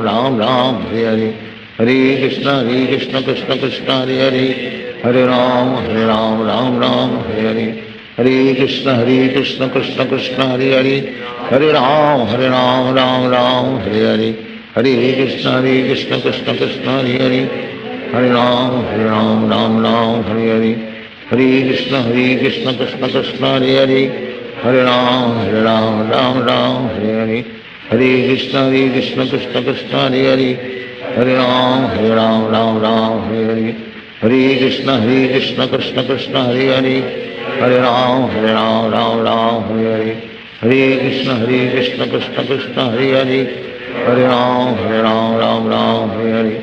Ram Ram Hare Hare, Hare Krishna Krishna Hare Hare, Hare Ram Ram Ram Hare Hare, Hare Krishna Krishna Krishna Hare Hare, Hare Ram Ram Ram Hare Hare, Hare Krishna Krishna Krishna Hare Hare, Hare Ram Ram Hare Hare, Hare Krishna Krishna Krishna Hare Hare, Hare Ram Ram Hare Hare, Hare Krishna Krishna Krishna Hare Hare, Hare Ram Ram Hare Hare, Hare Krishna Krishna Krishna Hare Hare, Hare Ram Ram Hare Hare, Hare Krishna Krishna Krishna Hare Hare, Hare Ram Ram Hare Hare, Hare Krishna Krishna Krishna Hare Hare, Hare Ram Ram Hare Hare,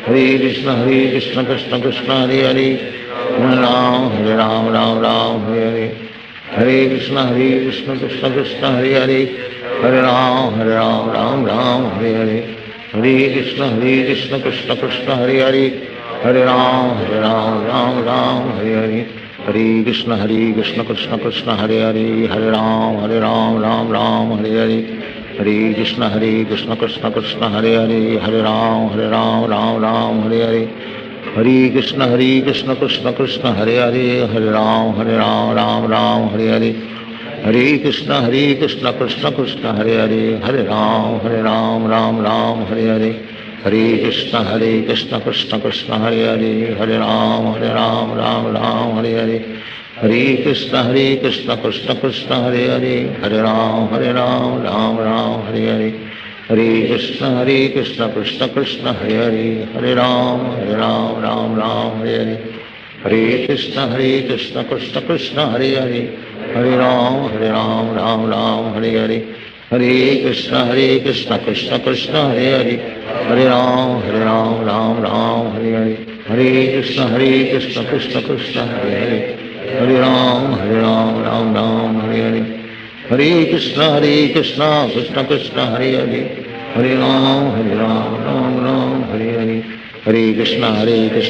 Hare Krishna Krishna Krishna Hare Hare, Hare Ram Hare Hare, Hare Krishna Krishna Krishna Hare Hare, Hare Ram Hare Hare, Hare Krishna Krishna Krishna Hare Hare, Hare Ram Hare Hare, Hare Krishna Krishna Krishna Hare Hare, Hare Ram Hare Hare, Hare Krishna Krishna Krishna Hare Hare, Hare Ram Hare Hare, Hare Krishna Krishna Krishna Hare Hare, Hare Ram Hare Hare, Hare Krishna Krishna Krishna Hare Hare, Hare Ram Hare Hare, Hare Krishna Krishna Krishna Hare Hare, Hare Ram Hare Hare, Hare Krishna Krishna Krishna Hare Hare, Hare Ram Hare Hare, Hare Krishna Krishna Krishna Hare Hare, Hare Ram Hare Hare, Hare Krishna Krishna Krishna Hare Hare, Hare Ram Hare Hare, Hare Krishna Krishna Krishna Hare Hare, Hare Ram Hare Hare, Hare Krishna Krishna Krishna Hare Hare, Hare Ram Hare Hare, Hare Krishna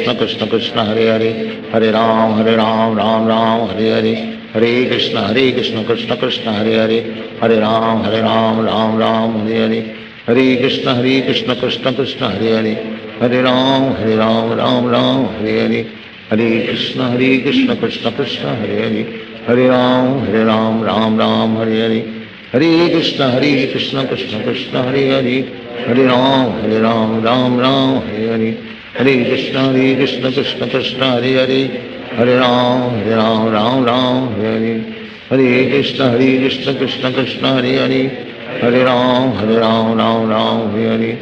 Krishna Krishna Hare Hare, Hare Ram Hare Hare, Hare Krishna Krishna Krishna Hare Hare, Hare Ram Hare Hare, Hare Krishna Krishna Krishna Hare Hare, Hare Ram Hare Hare, Hare Krishna Krishna Krishna Hare Hare, Hare Ram Hare Hare, Hare Krishna Krishna Krishna Hare Hare, Hare Ram Hare Hare, Hare Krishna Krishna Krishna Hare Hare, Hare Ram Hare Hare,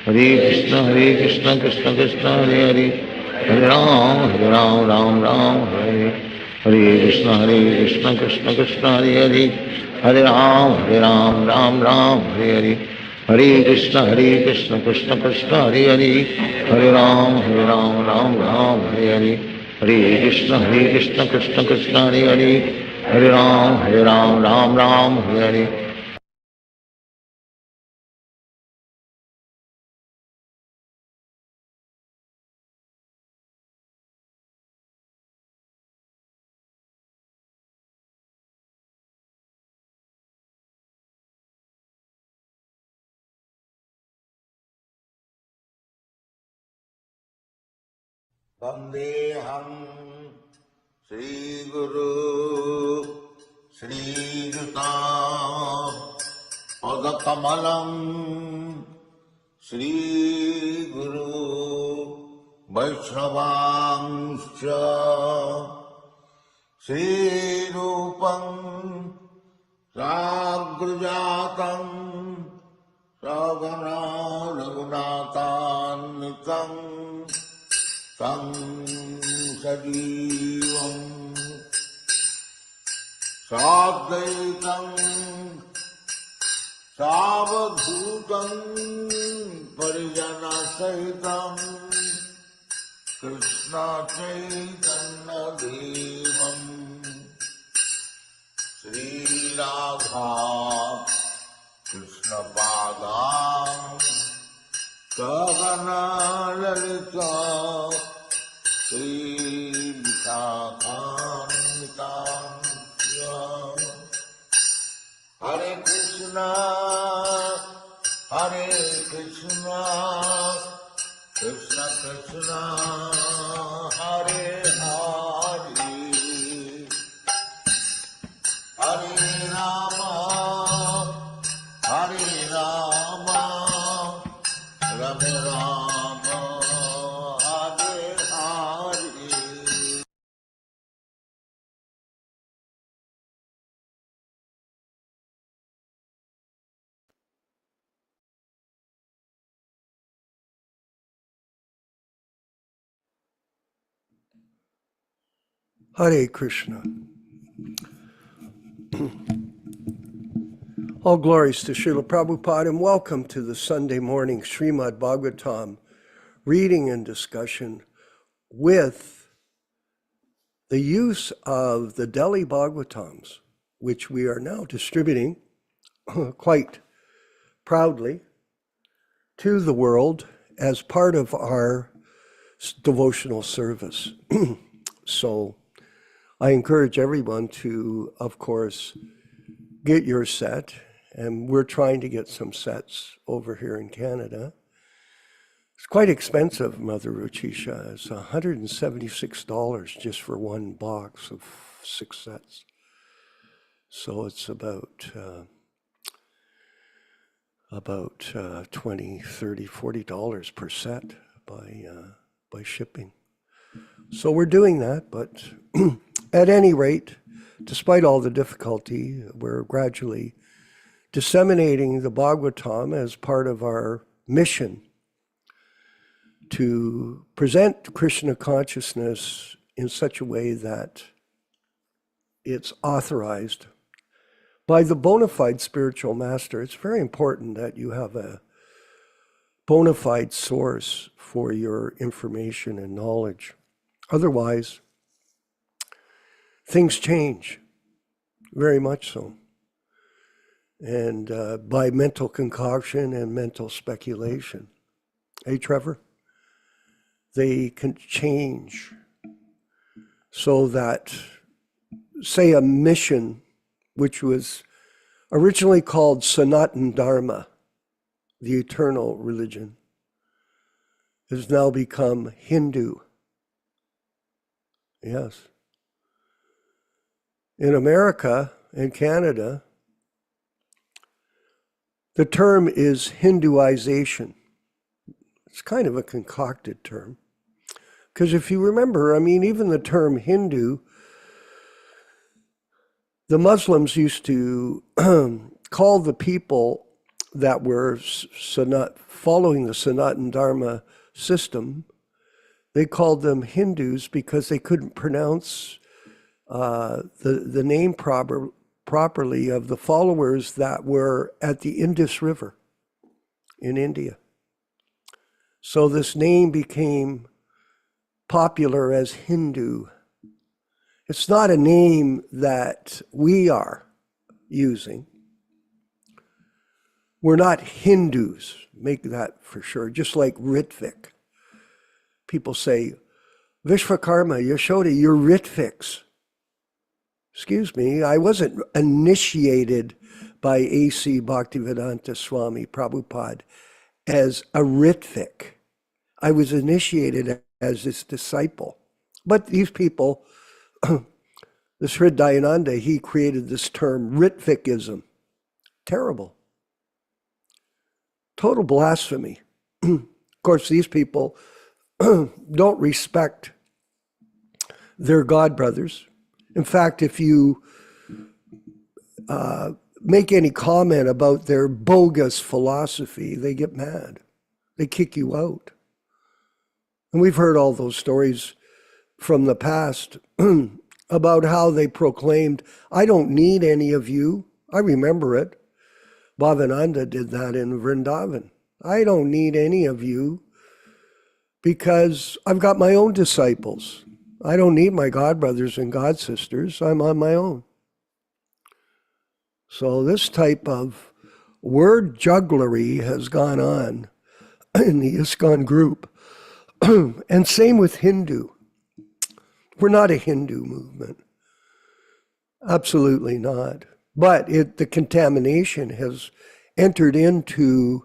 Hare Krishna Krishna Krishna Hare Hare, Hare Ram Hare Hare, Hare Krishna Krishna Krishna Hare Hare, Hare Ram Hare Hare, Hare Krishna Krishna Krishna Hare Hare, Hare Ram Hare Hare, Hare Krishna Krishna Krishna Hare Hare, Hare Ram Hare Hare, Hare Krishna Krishna Krishna Hare Hare, Hare Ram Hare Hare. Vandeham Sri Guru Sri Sūta Padakamalam Sri Guru Vaishnavanscha Sri Rupam Sagrajatam Sagana Raghunatanitam Tam Sajivam Sadvaitam Savadhutam Parijana Sahitam Kṛṣṇa Chaitanya Devam Sri Radha Kṛṣṇa Padam Sagana Lalita Sri Visakhanitam Hare Krishna Krishna, Krishna Krishna, Hare Hare, Hare Rama, Hare Rama, Rama Rama, Hare Hare. Hare Krishna. All glories to Srila Prabhupada, and welcome to the Sunday morning Srimad Bhagavatam reading and discussion with the use of the Delhi Bhagavatams, which we are now distributing quite proudly to the world as part of our devotional service. So I encourage everyone to, of course, get your set, and we're trying to get some sets over here in Canada. It's quite expensive, Mother Ruchisha. It's $176 just for one box of 6 sets. So it's about $20, $30, $40 per set by shipping. So we're doing that, but at any rate, despite all the difficulty, we're gradually disseminating the Bhagavatam as part of our mission to present Krishna consciousness in such a way that it's authorized by the bona fide spiritual master. It's very important that you have a bona fide source for your information and knowledge. Otherwise, things change, very much so. And by mental concoction and mental speculation. Hey, Trevor? They can change so that, say, a mission, which was originally called Sanatan Dharma, the eternal religion, has now become Hindu. Yes. In America and Canada, the term is Hinduization. It's kind of a concocted term. Because if you remember, I mean, even the term Hindu, the Muslims used to call the people that were following the Sanatan Dharma system, they called them Hindus because they couldn't pronounce the name properly of the followers that were at the Indus River in India. So this name became popular as Hindu. It's not a name that we are using. We're not Hindus, make that for sure, just like Ritvik. People say, Vishvakarma, Yashoda, you're Ritviks. Excuse me, I wasn't initiated by A.C. Bhaktivedanta Swami Prabhupada as a Ritvik. I was initiated as his disciple. But these people, this Hridayananda, he created this term, Ritvikism. Terrible. Total blasphemy. Of course, these people don't respect their godbrothers. In fact, if you make any comment about their bogus philosophy, they get mad. They kick you out. And we've heard all those stories from the past about how they proclaimed, I don't need any of you. I remember it. Bhavananda did that in Vrindavan. I don't need any of you because I've got my own disciples. I don't need my godbrothers and godsisters. I'm on my own. So this type of word jugglery has gone on in the ISKCON group. And same with Hindu. We're not a Hindu movement. Absolutely not. But the contamination has entered into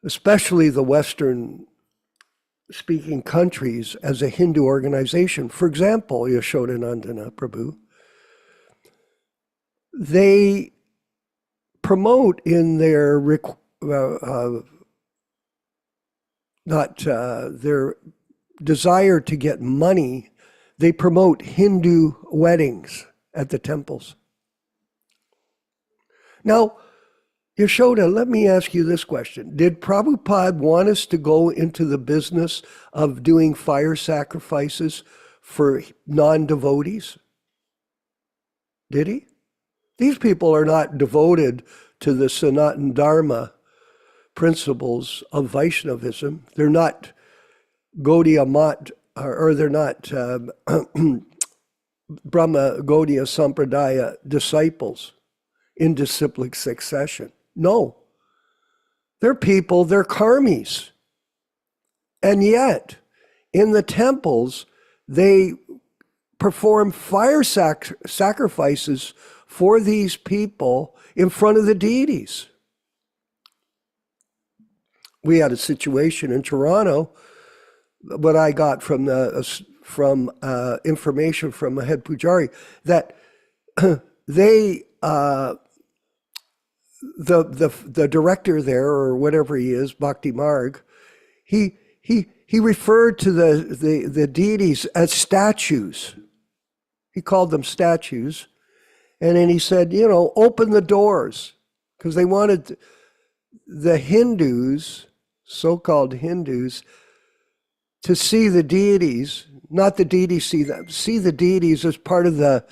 especially the Western-speaking countries, as a Hindu organization. For example, Yashodanandana Prabhu, they promote in their their desire to get money, they promote Hindu weddings at the temples. Now, Yashoda, let me ask you this question. Did Prabhupada want us to go into the business of doing fire sacrifices for non-devotees? Did he? These people are not devoted to the Sanatana Dharma principles of Vaishnavism. They're not Gaudiya Mat, or they're not Brahma Gaudiya Sampradaya disciples in disciplic succession. No. They're people, they're karmis. And yet, in the temples, they perform fire sacrifices for these people in front of the deities. We had a situation in Toronto, what I got from information from a head pujari, that they the director there, or whatever he is, Bhakti Marg, he referred to the deities as statues. He called them statues. And then he said, open the doors, because they wanted the Hindus, so-called Hindus, to see the deities, not the deities see them, see the deities as part of the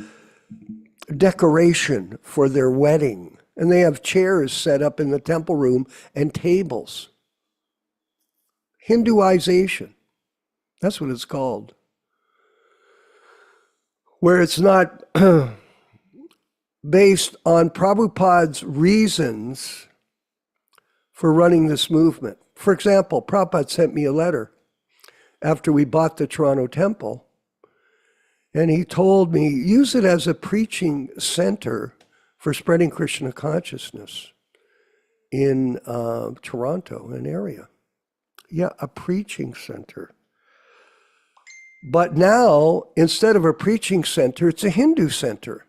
decoration for their wedding. And they have chairs set up in the temple room and tables. Hinduization, that's what it's called. Where it's not based on Prabhupada's reasons for running this movement. For example, Prabhupada sent me a letter after we bought the Toronto Temple, and he told me, use it as a preaching center for spreading Krishna consciousness in Toronto, an area. Yeah, a preaching center. But now, instead of a preaching center, it's a Hindu center.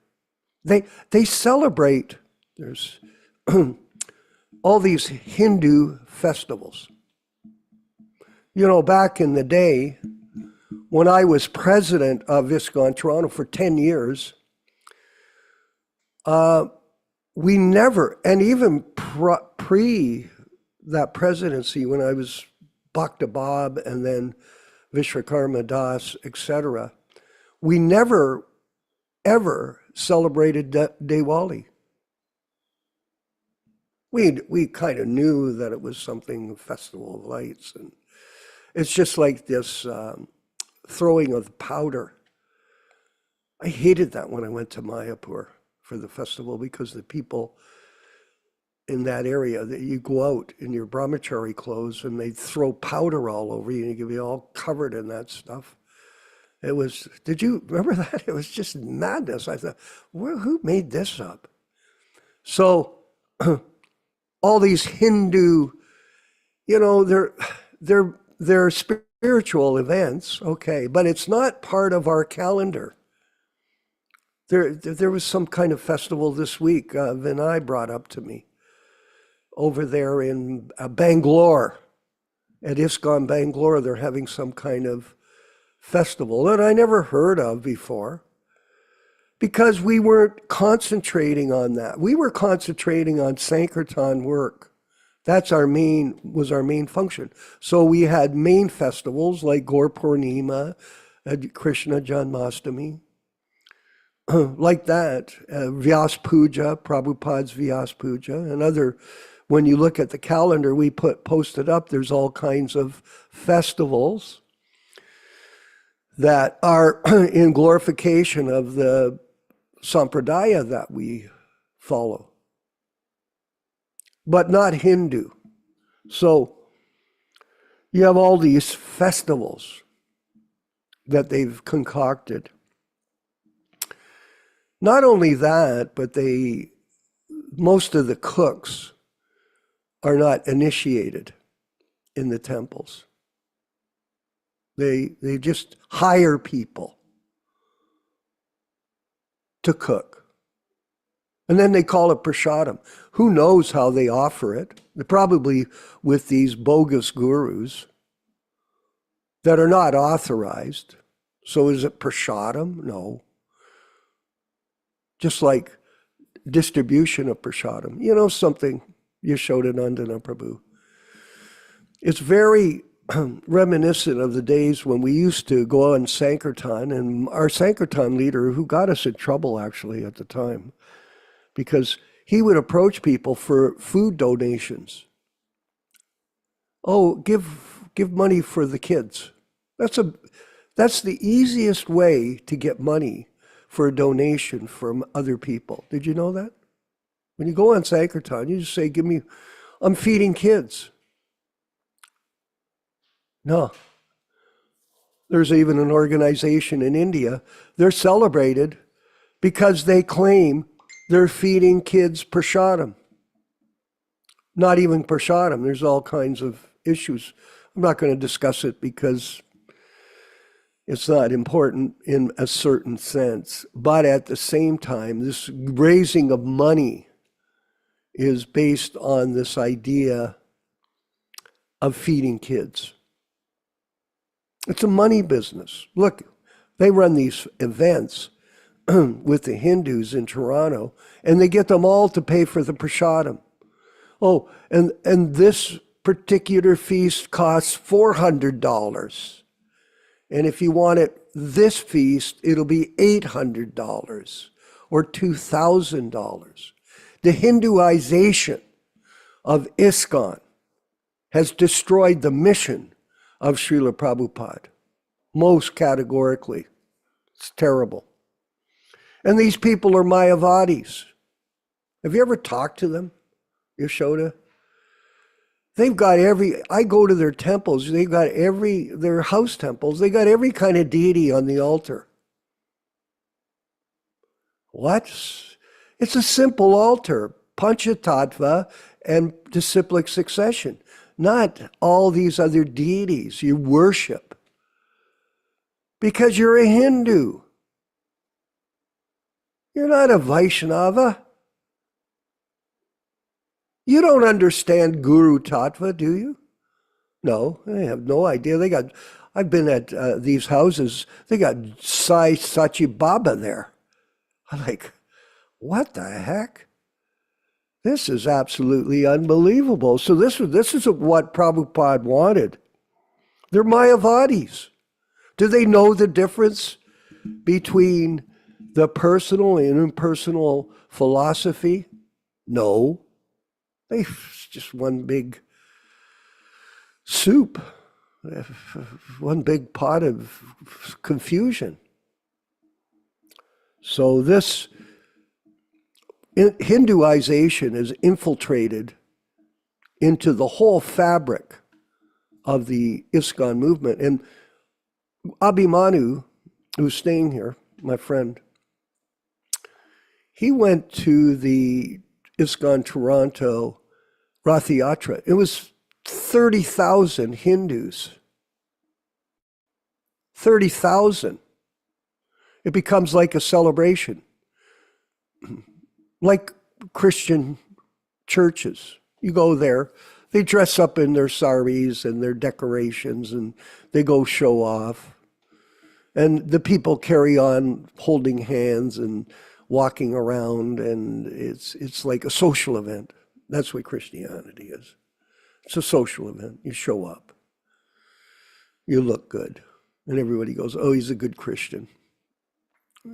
They celebrate, there's all these Hindu festivals. Back in the day, when I was president of ISKCON Toronto for 10 years, we never, and even pre that presidency, when I was Bhakta Bob and then Vishwakarma Das, etc., we never, ever celebrated Diwali. We kind of knew that it was something, festival of lights, and it's just like this throwing of powder. I hated that when I went to Mayapur for the festival, because the people in that area, that you go out in your brahmachari clothes and they throw powder all over you and you can be all covered in that stuff. It was, did you remember that? It was just madness. I thought, who made this up? So all these Hindu, they're spiritual events, okay, but it's not part of our calendar. There was some kind of festival this week, Vinay brought up to me, over there in Bangalore, at ISKCON Bangalore, they're having some kind of festival that I never heard of before, because we weren't concentrating on that. We were concentrating on Sankirtan work. Was our main function. So we had main festivals like Gaur Purnima, Krishna Janmashtami, like that, Vyas Puja, Prabhupada's Vyas Puja, and other. When you look at the calendar we posted up, there's all kinds of festivals that are in glorification of the sampradaya that we follow, but not Hindu. So you have all these festivals that they've concocted. Not only that, but most of the cooks are not initiated. in the temples. They just hire people to cook. And then they call it prasadam. Who knows how they offer it? They're probably with these bogus gurus that are not authorized. So is it prasadam? No. Just like distribution of prasadam. You know something, Yashodanandana Prabhu? It's very reminiscent of the days when we used to go on Sankirtan, and our Sankirtan leader, who got us in trouble actually at the time, because he would approach people for food donations. Oh, give money for the kids. That's the easiest way to get money for a donation from other people. Did you know that? When you go on Sankirtan, you just say, I'm feeding kids. No. There's even an organization in India, they're celebrated because they claim they're feeding kids prasadam. Not even prasadam, there's all kinds of issues. I'm not going to discuss it because it's not important in a certain sense. But at the same time, this raising of money is based on this idea of feeding kids. It's a money business. Look, they run these events with the Hindus in Toronto, and they get them all to pay for the prasadam. Oh, and this particular feast costs $400. And if you want it this feast, it'll be $800 or $2,000. The Hinduization of ISKCON has destroyed the mission of Srila Prabhupada, most categorically. It's terrible. And these people are Mayavadis. Have you ever talked to them, Yashoda? They've got I go to their temples, they've got their house temples, they got every kind of deity on the altar. What? It's a simple altar, Panchatattva and disciplic succession. Not all these other deities you worship because you're a Hindu. You're not a Vaishnava. You don't understand Guru Tattva, do you? No, I have no idea. I've been at these houses, they got Sai Sachi Baba there. I'm like, what the heck? This is absolutely unbelievable. So this is what Prabhupada wanted. They're Mayavadis. Do they know the difference between the personal and impersonal philosophy? No. It's just one big soup, one big pot of confusion. So this Hinduization is infiltrated into the whole fabric of the ISKCON movement. And Abhimanyu, who's staying here, my friend, he went to the ISKCON Toronto Rath Yatra. It was 30,000 Hindus. 30,000. It becomes like a celebration. Like Christian churches. You go there, they dress up in their saris and their decorations and they go show off. And the people carry on holding hands and walking around, and it's like a social event. That's what Christianity is. It's a social event. You show up. You look good. And everybody goes, oh, he's a good Christian.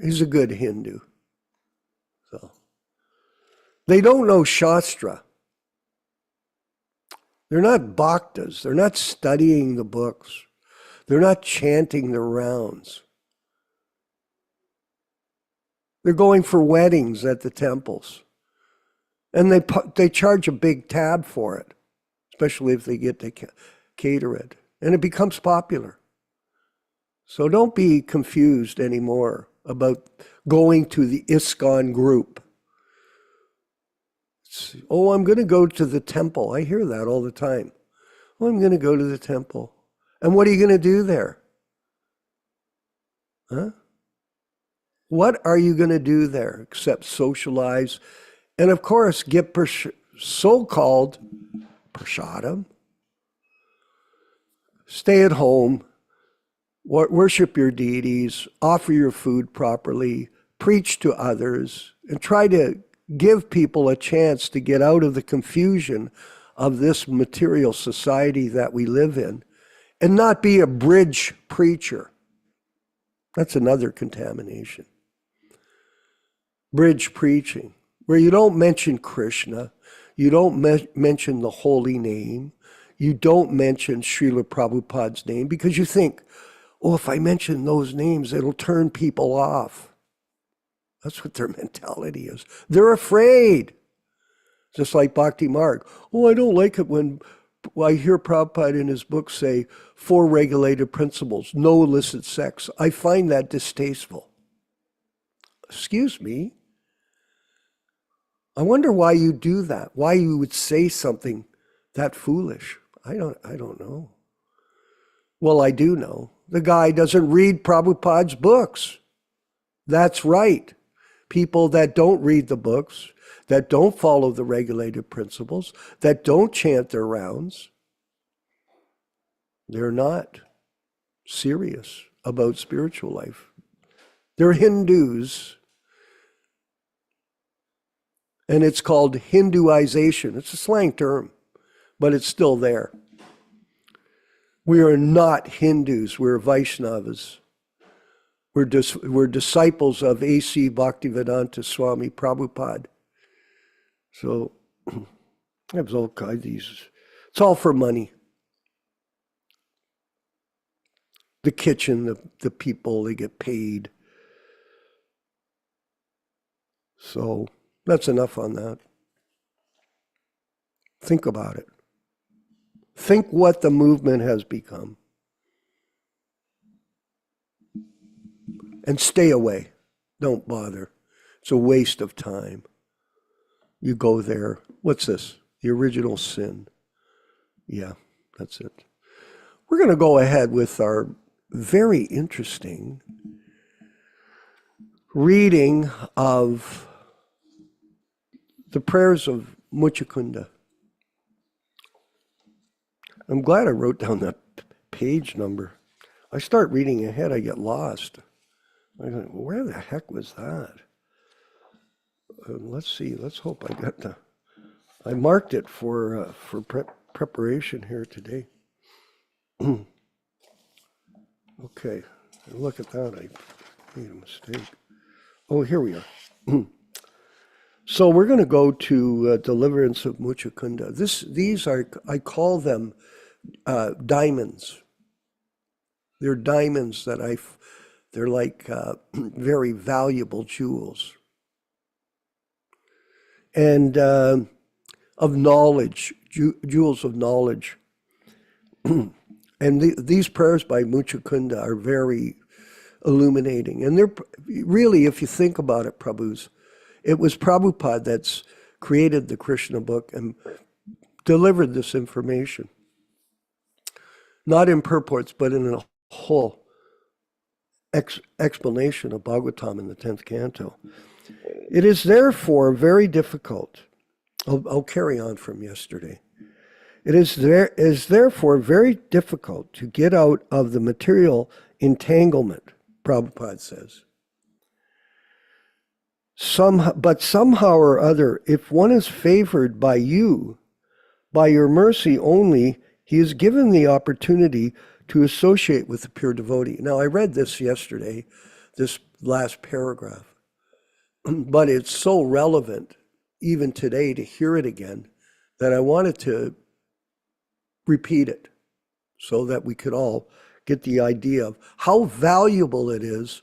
He's a good Hindu. So they don't know Shastra. They're not bhaktas. They're not studying the books. They're not chanting their rounds. They're going for weddings at the temples. And they charge a big tab for it, especially if they get to cater it. And it becomes popular. So don't be confused anymore about going to the ISKCON group. Oh, I'm going to go to the temple. I hear that all the time. Well, I'm going to go to the temple. And what are you going to do there? Huh? What are you going to do there except socialize? And of course, get so-called prasadam. Stay at home, worship your deities, offer your food properly, preach to others, and try to give people a chance to get out of the confusion of this material society that we live in, and not be a bridge preacher. That's another contamination. Bridge preaching, where you don't mention Kṛṣṇa, you don't mention the holy name, you don't mention Srila Prabhupada's name, because you think, oh, if I mention those names, it'll turn people off. That's what their mentality is. They're afraid. Just like Bhakti Marg. Oh, I don't like it when I hear Prabhupada in his book say 4 regulated principles, no illicit sex. I find that distasteful. Excuse me. I wonder why you do that, why you would say something that foolish. I don't know. Well, I do know. The guy doesn't read Prabhupada's books. That's right. People that don't read the books, that don't follow the regulated principles, that don't chant their rounds, they're not serious about spiritual life. They're Hindus. And it's called Hinduization. It's a slang term, but it's still there. We are not Hindus. We're Vaishnavas. We're disciples of A.C. Bhaktivedanta Swami Prabhupada. So, there's all kinds of these. It's all for money. The kitchen, the people, they get paid. So, that's enough on that. Think about it. Think what the movement has become. And stay away. Don't bother. It's a waste of time. You go there. What's this? The original sin. Yeah, that's it. We're going to go ahead with our very interesting reading of the prayers of Muchukunda. I'm glad I wrote down that page number. I start reading ahead, I get lost. I go, where the heck was that? Let's see. Let's hope I got the. I marked it for preparation here today. Okay, look at that. I made a mistake. Oh, here we are. So we're going to go to Deliverance of Muchukunda. These are, I call them diamonds. They're diamonds that they're like very valuable jewels. And of knowledge, jewels of knowledge. And these prayers by Muchukunda are very illuminating. And they're really, if you think about it, Prabhus, it was Prabhupada that's created the Kṛṣṇa book and delivered this information. Not in purports, but in a whole explanation of Bhagavatam in the 10th canto. It is therefore very difficult. I'll carry on from yesterday. It is therefore very difficult to get out of the material entanglement, Prabhupada says. But somehow or other, if one is favored by you, by your mercy only, he is given the opportunity to associate with the pure devotee. Now, I read this yesterday, this last paragraph, but it's so relevant even today to hear it again that I wanted to repeat it so that we could all get the idea of how valuable it is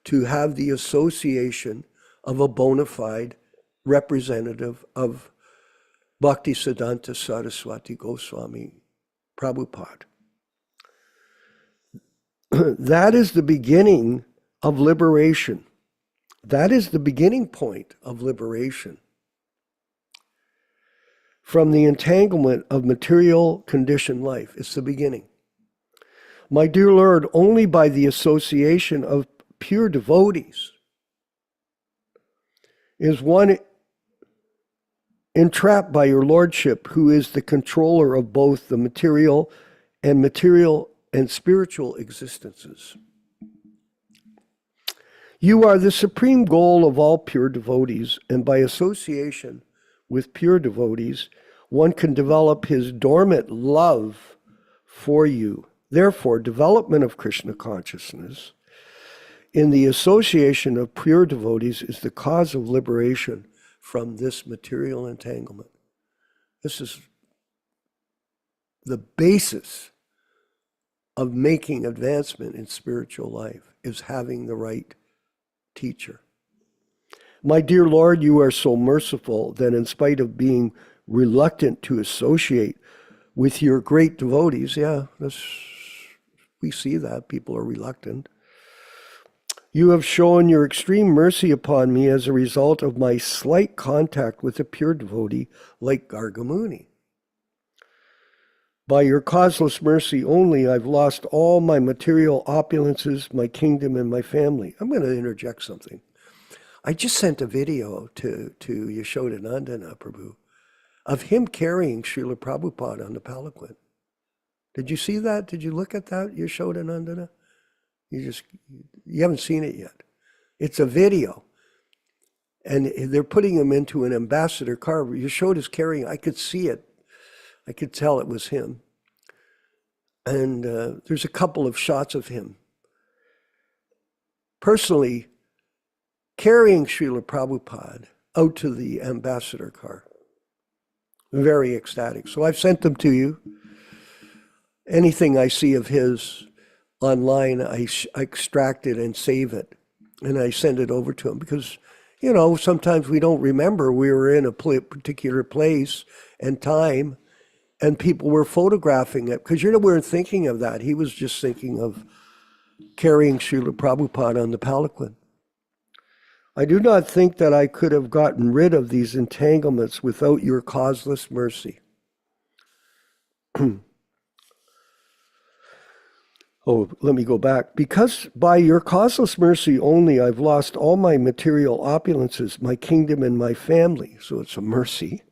to have the association of a bona fide representative of Bhaktisiddhanta Saraswati Gosvāmī Prabhupada. That is the beginning of liberation. That is the beginning point of liberation. from the entanglement of material conditioned life. It's the beginning. My dear Lord, only by the association of pure devotees is one entrapped by your Lordship, who is the controller of both the material and spiritual existences. You are the supreme goal of all pure devotees, and by association with pure devotees, one can develop his dormant love for you. Therefore, development of Kṛṣṇa consciousness in the association of pure devotees is the cause of liberation from this material entanglement. This is the basis of making advancement in spiritual life, is having the right teacher. My dear Lord, you are so merciful that in spite of being reluctant to associate with your great devotees, we see that people are reluctant. You have shown your extreme mercy upon me as a result of my slight contact with a pure devotee like Gargamuni. By your causeless mercy only, I've lost all my material opulences, my kingdom, and my family. I'm going to interject something. I just sent a video to Yashodanandana Prabhu of him carrying Srila Prabhupada on the palanquin. Did you see that? Did you look at that, Yashodanandana? You haven't seen it yet. It's a video. And they're putting him into an ambassador car. Yashoda's carrying, I could see it. I could tell it was him. And there's a couple of shots of him personally carrying Srila Prabhupada out to the ambassador car. Very ecstatic. So I've sent them to you. Anything I see of his online, I extract it and save it. And I send it over to him because, sometimes we don't remember we were in a particular place and time and people were photographing it. Because we weren't thinking of that. He was just thinking of carrying Srila Prabhupada on the palanquin. I do not think that I could have gotten rid of these entanglements without your causeless mercy. Let me go back. Because by your causeless mercy only, I've lost all my material opulences, my kingdom and my family. So it's a mercy.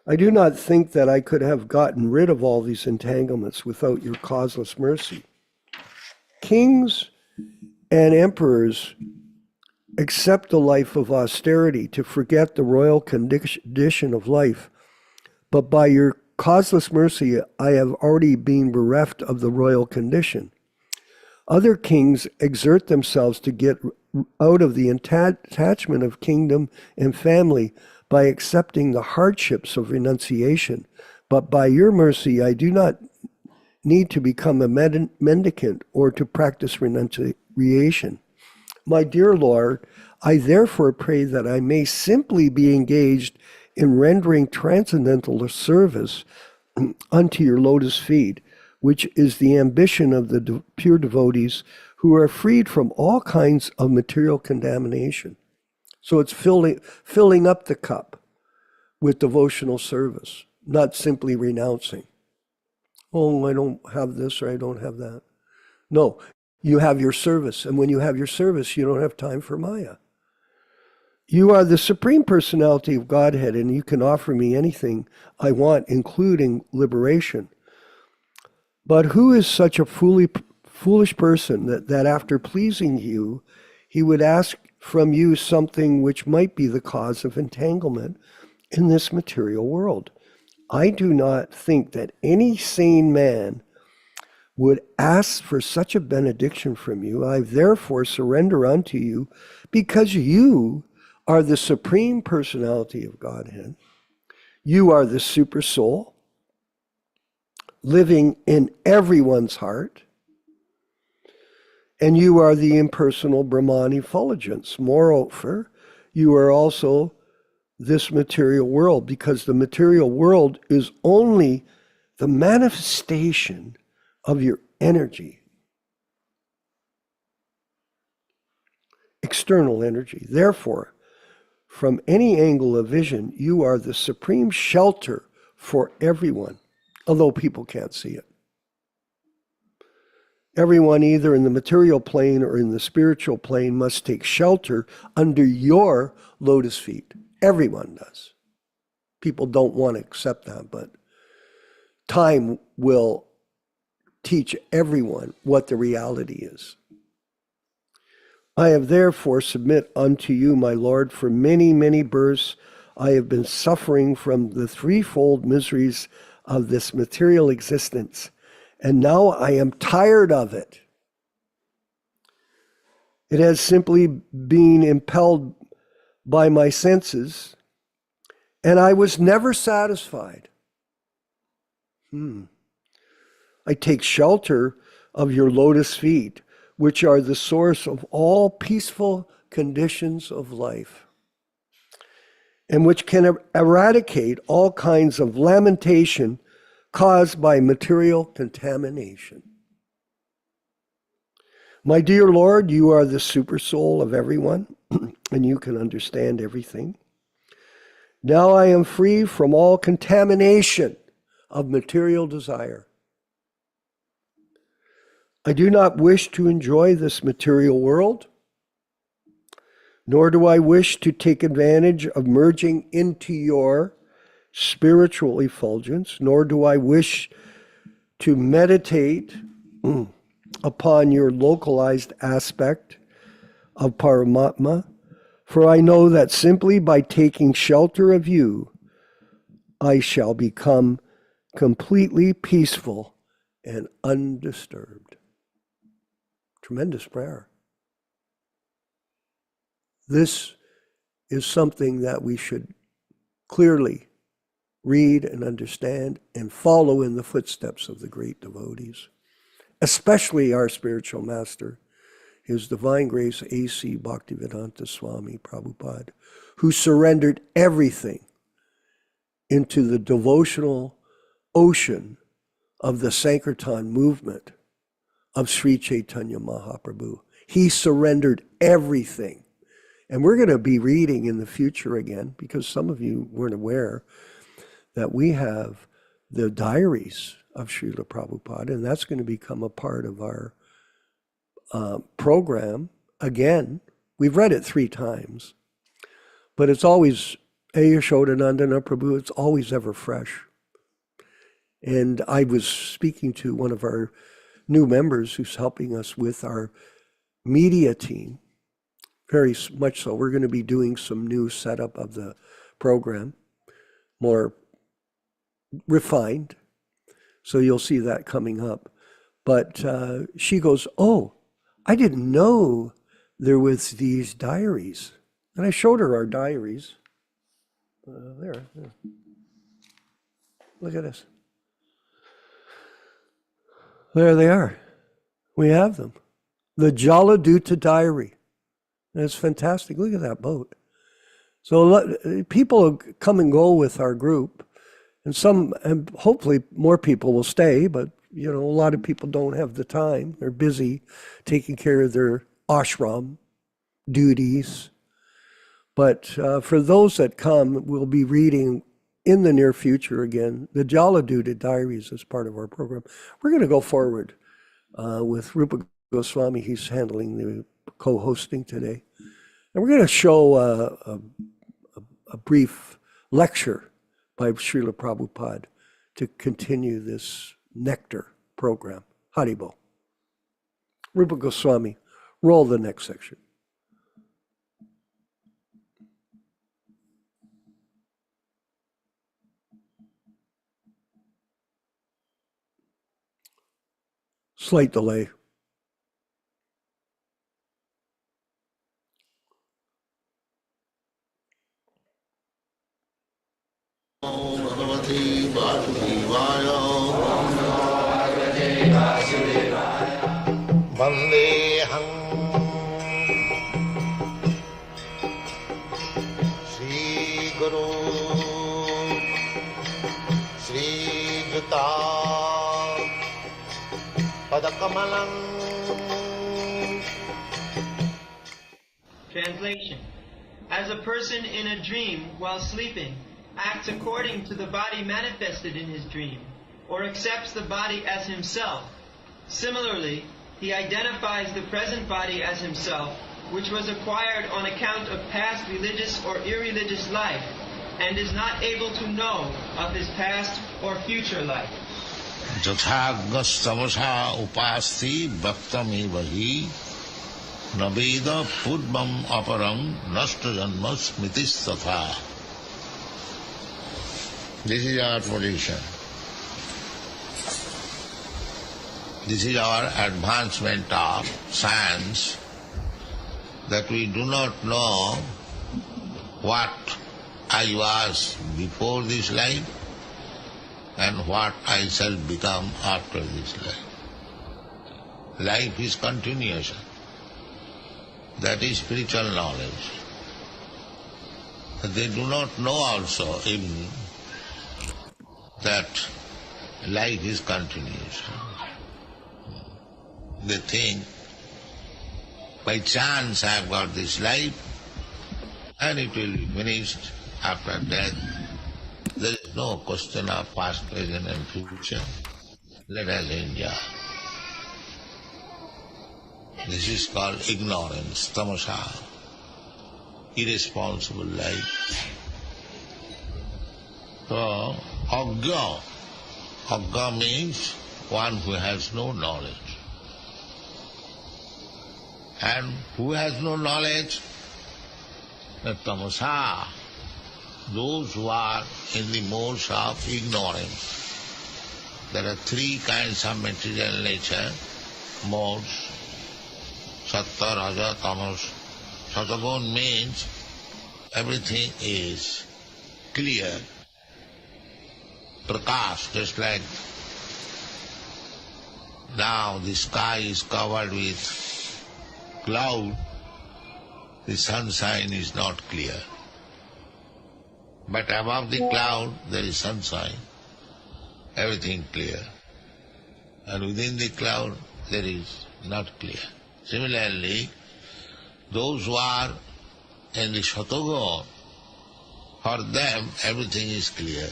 I do not think that I could have gotten rid of all these entanglements without your causeless mercy. Kings and emperors accept the life of austerity to forget the royal condition of life, but by your causeless mercy, I have already been bereft of the royal condition. Other kings exert themselves to get out of the attachment of kingdom and family by accepting the hardships of renunciation. But by your mercy, I do not need to become a mendicant or to practice renunciation. My dear Lord, I therefore pray that I may simply be engaged in rendering transcendental service unto your lotus feet, which is the ambition of the pure devotees who are freed from all kinds of material contamination. So it's filling up the cup with devotional service, not simply renouncing. Oh, I don't have this or I don't have that. No, you have your service. And when you have your service, you don't have time for Maya. You are the Supreme Personality of Godhead, and you can offer me anything I want, including liberation. But who is such a foolish person that after pleasing you, he would ask from you something which might be the cause of entanglement in this material world? I do not think that any sane man would ask for such a benediction from you. I therefore surrender unto you because you are the Supreme Personality of Godhead. You are the Super Soul, living in everyone's heart. And you are the impersonal Brahman effulgence. Moreover, you are also this material world, because the material world is only the manifestation of your energy, external energy. Therefore, from any angle of vision, you are the supreme shelter for everyone, although people can't see it. Everyone, either in the material plane or in the spiritual plane, must take shelter under your lotus feet. Everyone does. People don't want to accept that, but time will teach everyone what the reality is. I have therefore submit unto you, my Lord, for many, many births I have been suffering from the threefold miseries of this material existence, and now I am tired of it. It has simply been impelled by my senses, and I was never satisfied. I take shelter of your lotus feet, which are the source of all peaceful conditions of life, and which can eradicate all kinds of lamentation caused by material contamination. My dear Lord, you are the super soul of everyone, and you can understand everything. Now I am free from all contamination of material desire. I do not wish to enjoy this material world, nor do I wish to take advantage of merging into your spiritual effulgence, nor do I wish to meditate upon your localized aspect of Paramatma, for I know that simply by taking shelter of you, I shall become completely peaceful and undisturbed. Tremendous prayer. This is something that we should clearly read and understand and follow in the footsteps of the great devotees, especially our spiritual master, His Divine Grace A.C. Bhaktivedanta Swami Prabhupada, who surrendered everything into the devotional ocean of the Sankirtan movement of Sri Chaitanya Mahaprabhu. He surrendered everything. And we're going to be reading in the future again, because some of you weren't aware that we have the diaries of Srila Prabhupada, and that's going to become a part of our program. Again, we've read it 3 times, but it's always Yashodanandana Prabhu, it's always ever fresh. And I was speaking to one of our new members who's helping us with our media team, very much so. We're going to be doing some new setup of the program, more refined. So you'll see that coming up. But she goes, oh, I didn't know there was these diaries. And I showed her our diaries. There. Look at this. There they are. We have them. The Jaladuta diary. And it's fantastic. Look at that boat. So people come and go with our group, and hopefully more people will stay, but a lot of people don't have the time. They're busy taking care of their ashram duties. But for those that come, we'll be reading in the near future again the Jaladuta diaries as part of our program. We're going to go forward with Rupa Gosvāmī. He's handling the co-hosting today. And we're going to show a brief lecture by Srila Prabhupada to continue this nectar program. Haribo. Rupa Gosvāmī, roll the next section. Slight delay. Bhagavate Vasudevaya Vandeham Shri Guru Shri Juta Padakamalam. Translation. As a person in a dream while sleeping acts according to the body manifested in his dream, or accepts the body as himself. Similarly, he identifies the present body as himself, which was acquired on account of past religious or irreligious life, and is not able to know of his past or future life. Jathagasthamasa upasti bhaktamev hi naveda purvam aparam nasta janma smritis tatha. This is our position. This is our advancement of science, that we do not know what I was before this life and what I shall become after this life. Life is continuation. That is spiritual knowledge. They do not know also even that life is continuation. They think, by chance I have got this life and it will be finished after death. There is no question of past, present and future. Let us enjoy. This is called ignorance, tamasa, irresponsible life. So, agga means one who has no knowledge. And who has no knowledge? The tamasa, those who are in the modes of ignorance. There are three kinds of material nature, modes, sattva, raja, tamas. Satagun means everything is clear, prakash, just like now the sky is covered with cloud, the sunshine is not clear. But above the cloud there is sunshine, everything clear. And within the cloud there is not clear. Similarly, those who are in the Satagun, for them everything is clear.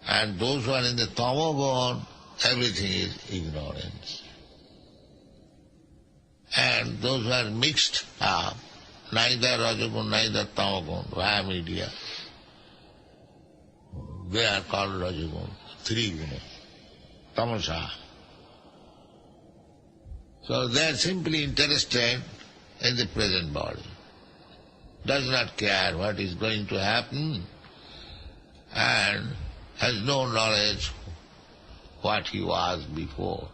And those who are in the Tamagun, everything is ignorance. And those who are mixed up, neither Rajagun, neither Tamagun, via media, they are called Rajagun, three gunas, tamasa. So they are simply interested in the present body, does not care what is going to happen, and has no knowledge what he was before.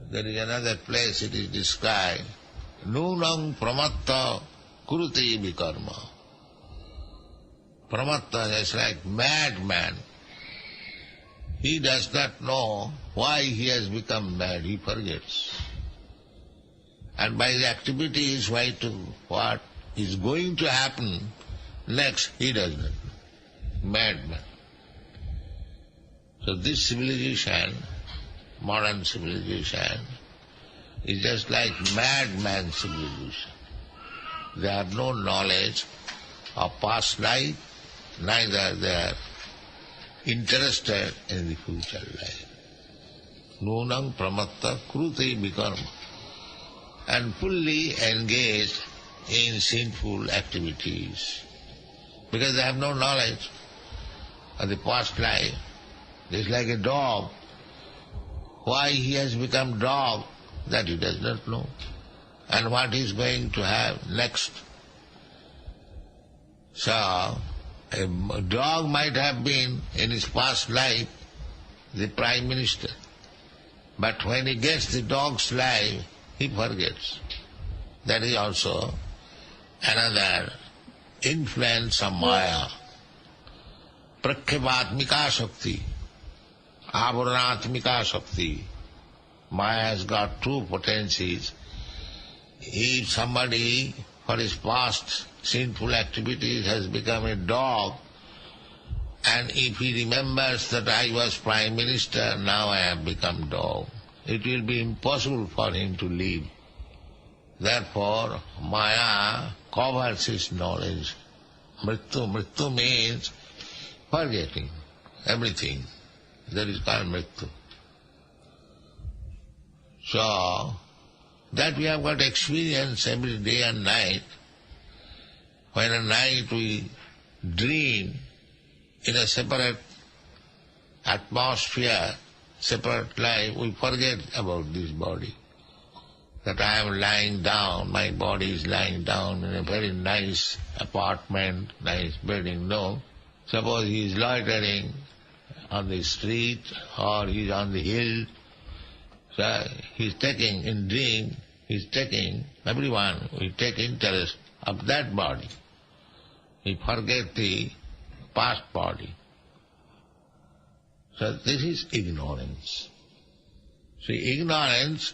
There is another place it is described, Nūnam pramatta kurute vikarma. Pramatta is like madman. He does not know why he has become mad, he forgets. And by his activities, what is going to happen next, he does not know. Madman. So this civilization, modern civilization, is just like madman civilization. They have no knowledge of past life, neither they are interested in the future life. Nūnam pramatta krute vikarma. And fully engaged in sinful activities. Because they have no knowledge of the past life. It's like a dog. Why he has become dog, that he does not know. And what he is going to have next. So, a dog might have been in his past life the Prime Minister. But when he gets the dog's life, he forgets. That is also another influence of Maya. Prakhyapatmika Shakti, Avaranatmika Shakti. Maya has got two potencies. If somebody, for his past sinful activities, has become a dog, and if he remembers that I was Prime Minister, now I have become dog, it will be impossible for him to live Therefore, Maya covers his knowledge. Mrittu means forgetting everything. That is called mrittu. So, that we have got experience every day and night. When at night we dream in a separate atmosphere, separate life, we forget about this body. That I am lying down, my body is lying down in a very nice apartment, nice bedding. No. Suppose he is loitering on the street or he is on the hill. So he is taking, in dream, he is taking, everyone will take interest of that body. He forget the past body. So this is ignorance. See, ignorance,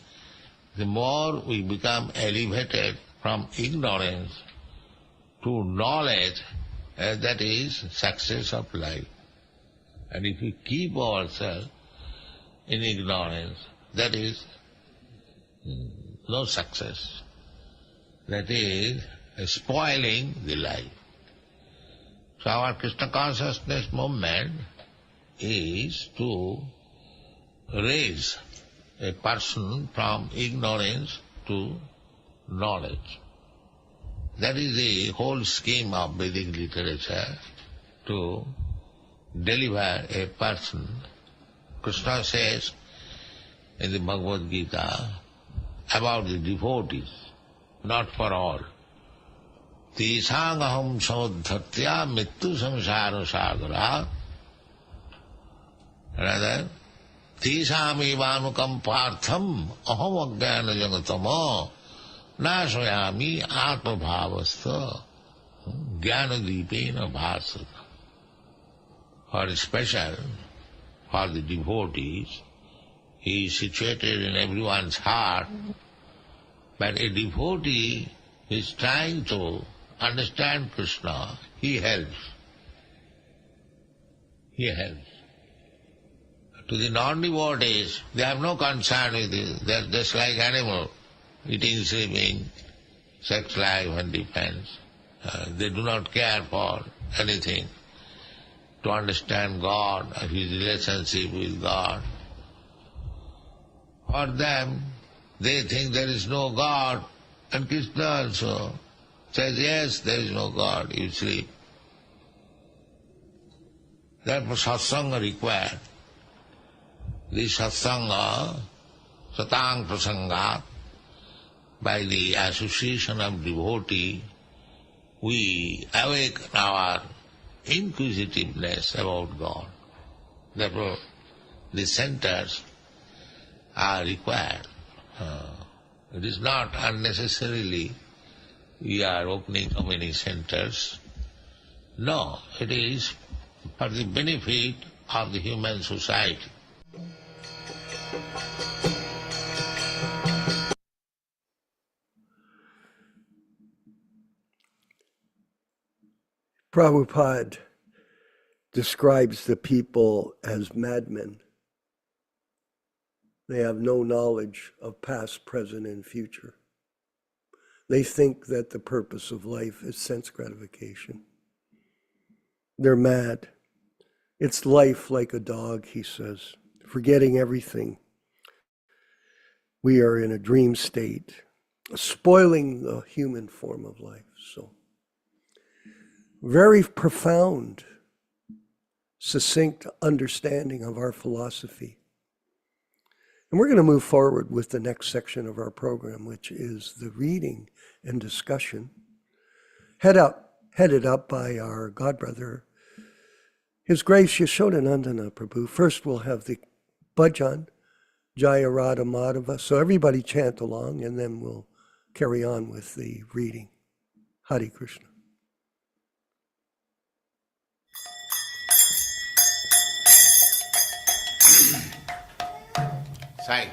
the more we become elevated from ignorance to knowledge, that is success of life. And if we keep ourselves in ignorance, that is no success. That is spoiling the life. So our Kṛṣṇa consciousness movement is to raise a person from ignorance to knowledge. That is the whole scheme of Vedic literature, to deliver a person. Kṛṣṇa says in the Bhagavad Gita about the devotees, not for all. Tisāṅ samudhartya mittu samsāra sāgara. Rather, Tisāmivanukam pārtham aham ajnana jagatamo nāṣayāmi ātma bhāvastha jnana dīpena bhāsata. For special, for the devotees, he is situated in everyone's heart, but a devotee is trying to understand Kṛṣṇa, he helps. He helps. To the non-devotees, they have no concern with it. They are just like animals, eating, sleeping, sex life and defense. They do not care for anything. To understand God, his relationship with God. For them, they think there is no God, and Kṛṣṇa also says, yes, there is no God, you sleep. Therefore satsanga required. This satsanga, satang prasangat, by the association of devotee, we awaken our inquisitiveness about God. Therefore, the centers are required. It is not unnecessarily we are opening so many centers. No, it is for the benefit of the human society. Prabhupada describes the people as madmen. They have no knowledge of past, present, and future. They think that the purpose of life is sense gratification. They're mad. It's life like a dog, he says, forgetting everything. We are in a dream state, spoiling the human form of life. So, very profound, succinct understanding of our philosophy. And we're going to move forward with the next section of our program, which is the reading and discussion, headed up by our godbrother, His Grace Yashodanandana Prabhu. First we'll have the bhajan, Jaya Radha Madhava. So everybody chant along, and then we'll carry on with the reading. Hare Kṛṣṇa. Sai.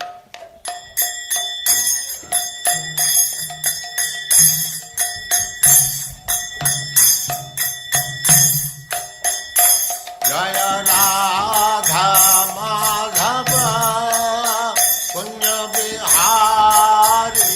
Jaya Radha Madhava Punya Bihari.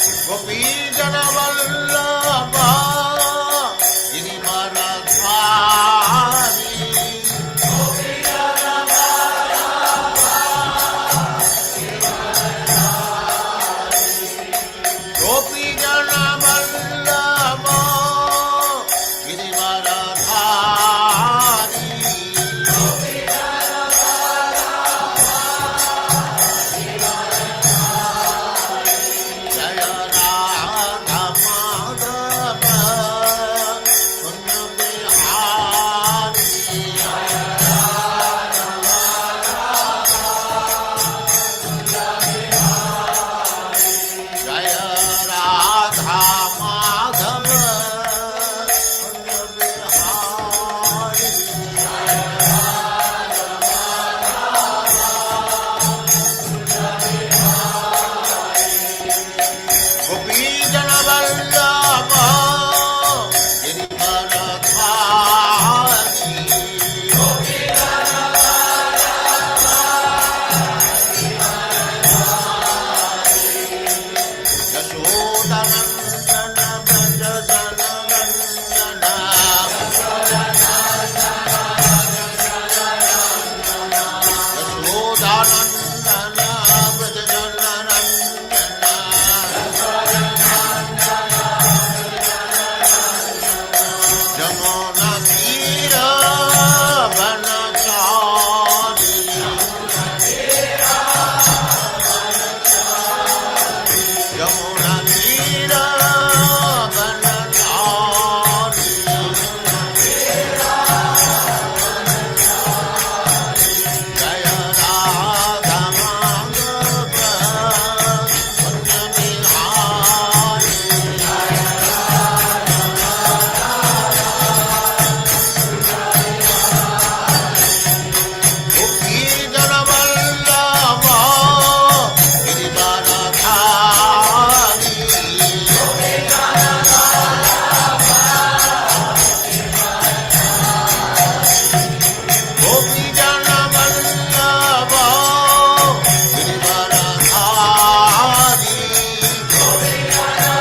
Gopi Jana Vallabha Girivaradhari Gopi Jana Vallabha Girivaradhari Gopi Jana Vallabha Girivaradhari Gopi Jana Jaya Radha Madhava Kunja Bihari Jaya Radha Madhava Kunja Bihari Gopi Jana Vallabha Girivaradhari Gopi Jana Yashodanandana Braja Jana Nandana Yashodanandana Braja Jana Nandana Jamuna Tira Vanachari Jamuna Tira Vanachari Jaya Radha Madhava Kunja Bihari Gopi Jana Vallabha Girivaradhari Gopi Jana Gopi Jana Vallabha Girivaradhari Gopi Jana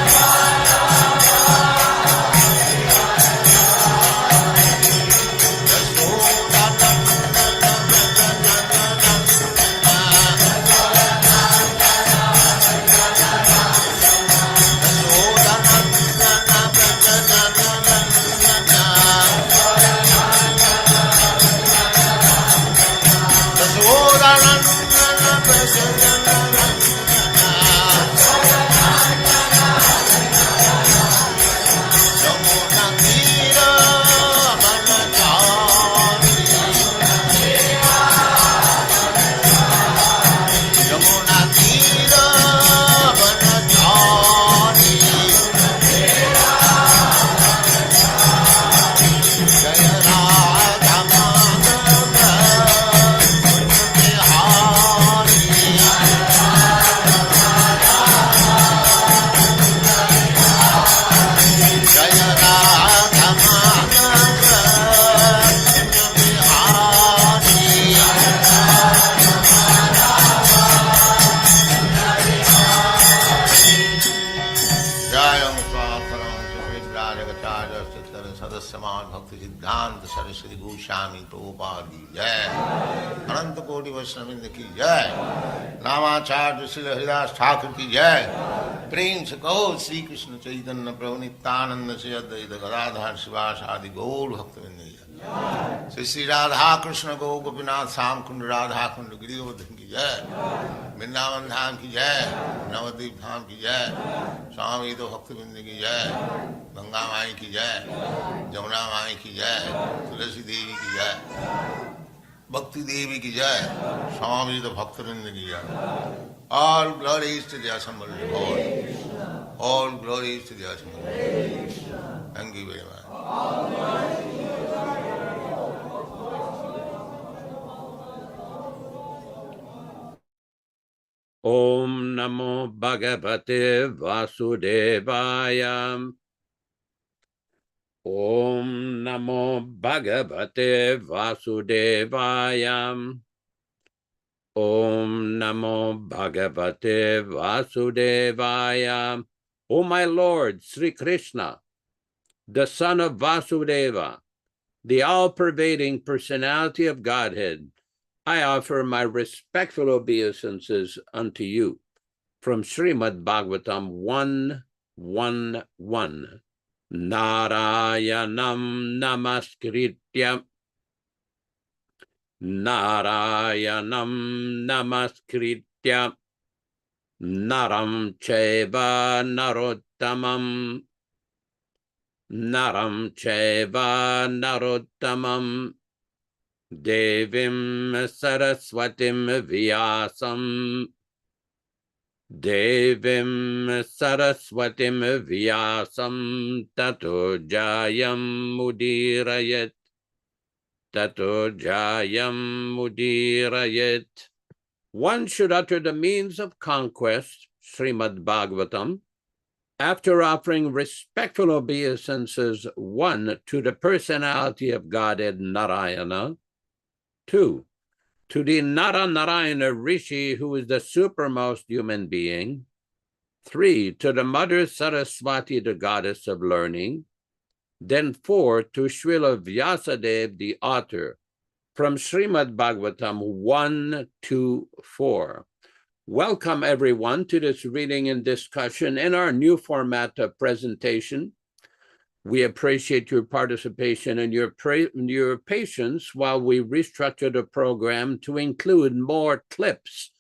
सदस्यमान भक्ति सिद्धांत सरस्वती गोस्वामी प्रभुपाद की जय। अनंत कोटि वैष्णववृंद की जय। नामाचार्य श्री हरिदास ठाकुर की जय। प्रेम से कहो श्री कृष्ण चैतन्य प्रभु नित्यानंद से अद्वैत गदाधर शिवास आदि गौर भक्तवृंद की जय। श्री श्री राधा कृष्ण गौ गोपीनाथ श्याम कुंड राधा कुंड गिरिवर्धन की जय। वृंदावन धाम की जय। नवद्वीप धाम की जय। स्वामी तो भक्तवृंद की जय। गंगा माई की जय। जमुना माई की जय। तुलसी देवी की जय। भक्ति देवी की जय। स्वामी तो भक्तवृंद की जय। All glories to the assembled Lord. All glories to the assembled Lord. Thank you very much. Om Namo Bhagavate Vasudevaya. Om Namo Bhagavate Vasudevaya. Om Namo Bhagavate Vasudevaya. O my Lord, Sri Kṛṣṇa, the son of Vasudeva, the all-pervading personality of Godhead, I offer my respectful obeisances unto you. From Srimad Bhagavatam 1:1:1. Narayanam namaskritya. Narayanam namaskritya. Naram chaiva narottamam. Naram chaiva narottamam. Devim saraswatim vyasam. Devim saraswatim vyasam tato jayam mudirayat. Tato jayam mudirayat. One should utter the means of conquest, Srimad Bhagavatam, after offering respectful obeisances, 1, to the personality of Godhead Narayana, 2, to the Narayana Rishi, who is the supermost human being, 3, to the Mother Saraswati, the goddess of learning, then 4, to Srila Vyasadeva, the author, from Srimad Bhagavatam 1-4. Welcome, everyone, to this reading and discussion in our new format of presentation. We appreciate your participation and your patience while we restructure the program to include more clips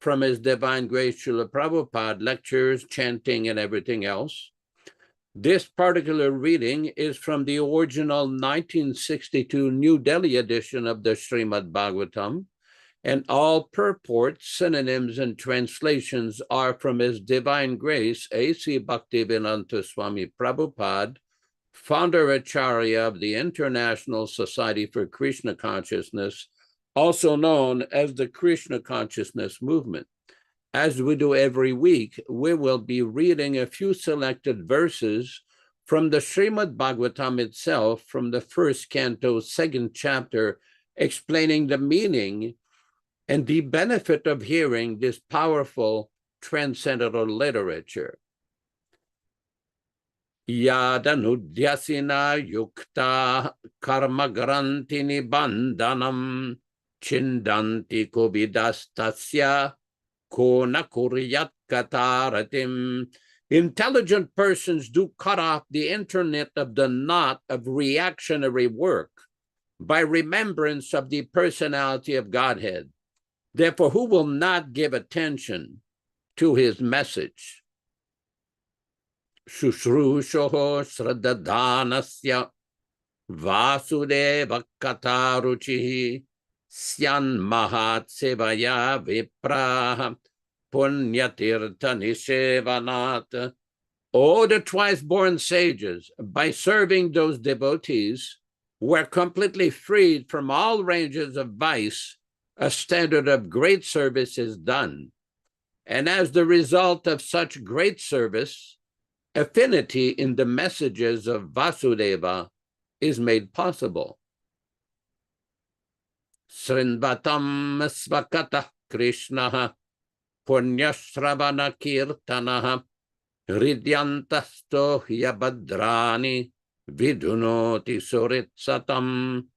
from His Divine Grace Srila Prabhupada, lectures, chanting, and everything else. This particular reading is from the original 1962 New Delhi edition of the Srimad Bhagavatam, and all purports, synonyms, and translations are from His Divine Grace A.C. Bhaktivedanta Swami Prabhupada, founder Acharya of the International Society for Kṛṣṇa Consciousness, also known as the Kṛṣṇa Consciousness Movement. As we do every week, we will be reading a few selected verses from the Srimad Bhagavatam itself, from the first canto, second chapter, explaining the meaning and the benefit of hearing this powerful transcendental literature. Yadanudyasina yukta karma grantini bandhanam chindanti kovidastasya kona kuryat kataratim. Intelligent persons do cut off the internet of the knot of reactionary work by remembrance of the personality of Godhead. Therefore, who will not give attention to His message? Shushrushoho sradadhanasya vasudeva kataruchihi syan mahat sevaya vipraha punyatirtha nishevanat. Oh, the twice-born sages, by serving those devotees, were completely freed from all ranges of vice. A standard of great service is done. And as the result of such great service, affinity in the messages of Vasudeva is made possible. Srinvatam svakata Kṛṣṇa punyashravana kirtanaha ridyantasto yabadrani vidunoti suritsatam.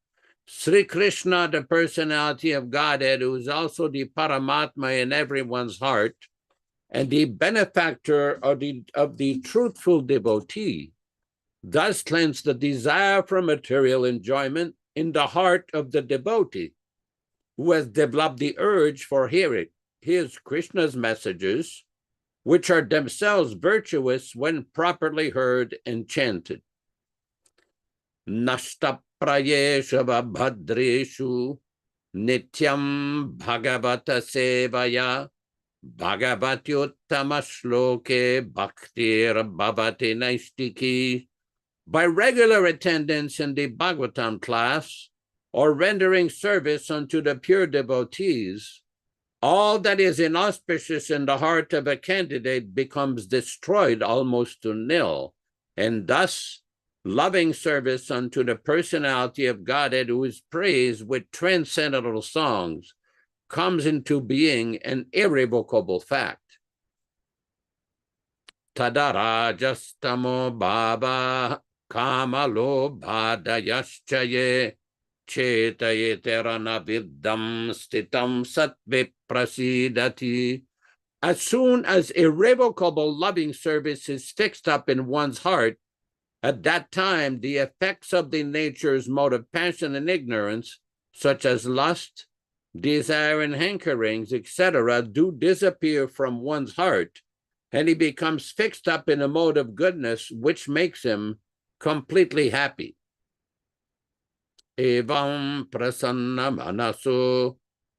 Sri Kṛṣṇa, the personality of Godhead, who is also the Paramatma in everyone's heart, and the benefactor of the truthful devotee, thus cleanse the desire for material enjoyment in the heart of the devotee, who has developed the urge for hearing his Krishna's messages, which are themselves virtuous when properly heard and chanted. Nashta prayesha bhadreshu nityam bhagavata sevaya bhagavatyuttama shloke bhaktir bhavati naistiki. By regular attendance in the Bhagavatam class or rendering service unto the pure devotees, all that is inauspicious in the heart of a candidate becomes destroyed almost to nil, and thus loving service unto the personality of Godhead, who is praised with transcendental songs, comes into being an irrevocable fact. tadarajastamo bhava kamalo bhadayaschaye chetayetera viddam stitam sattve prasidati. As soon as irrevocable loving service is fixed up in one's heart, at that time the effects of the nature's mode of passion and ignorance, such as lust, desire, and hankerings, etc., do disappear from one's heart, and he becomes fixed up in a mode of goodness which makes him completely happy. Evam prasanna manaso